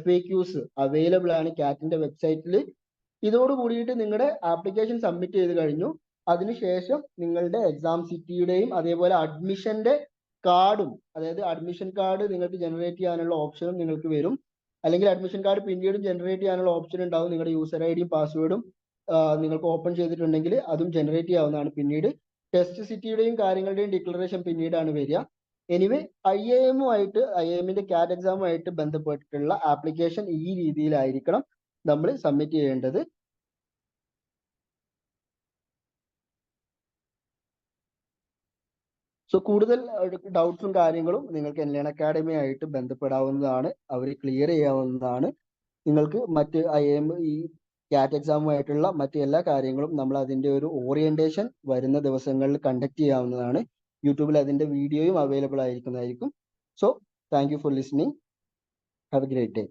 FAQs അവൈലബിൾ ആണ് കാറ്റിന്റെ വെബ്സൈറ്റിൽ. ഇതോട് കൂടിയിട്ട് നിങ്ങളുടെ ആപ്ലിക്കേഷൻ സബ്മിറ്റ് ചെയ്ത് കഴിഞ്ഞു. അതിനുശേഷം നിങ്ങളുടെ എക്സാം സിറ്റിയുടെയും അതേപോലെ അഡ്മിഷന്റെ കാർഡും, അതായത് അഡ്മിഷൻ കാർഡ് നിങ്ങൾക്ക് ജനറേറ്റ് ചെയ്യാനുള്ള ഓപ്ഷനും നിങ്ങൾക്ക് വരും. അല്ലെങ്കിൽ അഡ്മിഷൻ കാർഡ് പിന്നീടും ജനറേറ്റ് ചെയ്യാനുള്ള ഓപ്ഷൻ ഉണ്ടാവും. നിങ്ങളുടെ യൂസർ ID-യും പാസ്വേഡും നിങ്ങൾക്ക് ഓപ്പൺ ചെയ്തിട്ടുണ്ടെങ്കിൽ അതും ജനറേറ്റ് ചെയ്യാവുന്നതാണ്. പിന്നീട് ടെസ്റ്റ് സിറ്റിയുടെയും കാര്യങ്ങളുടെയും ഡിക്ലറേഷൻ പിന്നീടാണ് വരിക. എനിവേ IAMന്റെ CAT എക്സാമുമായിട്ട് ബന്ധപ്പെട്ടിട്ടുള്ള ആപ്ലിക്കേഷൻ ഈ രീതിയിലായിരിക്കണം നമ്മൾ സബ്മിറ്റ് ചെയ്യേണ്ടത്. സോ കൂടുതൽ ഡൗട്ട്സും കാര്യങ്ങളും നിങ്ങൾക്ക് എൻലേൺ അക്കാഡമി ആയിട്ട് ബന്ധപ്പെടാവുന്നതാണ്. അവർ ക്ലിയർ ചെയ്യാവുന്നതാണ്. നിങ്ങൾക്ക് മറ്റ് IAM ഈ CAT എക്സാമുമായിട്ടുള്ള മറ്റ് എല്ലാ കാര്യങ്ങളും നമ്മൾ അതിന്റെ ഒരു ഓറിയന്റേഷൻ വരുന്ന ദിവസങ്ങളിൽ കണ്ടക്ട് ചെയ്യാവുന്നതാണ്. യൂട്യൂബിൽ അതിന്റെ വീഡിയോയും അവൈലബിൾ ആയിരിക്കുന്നതായിരിക്കും. So thank you for listening. Have a great day.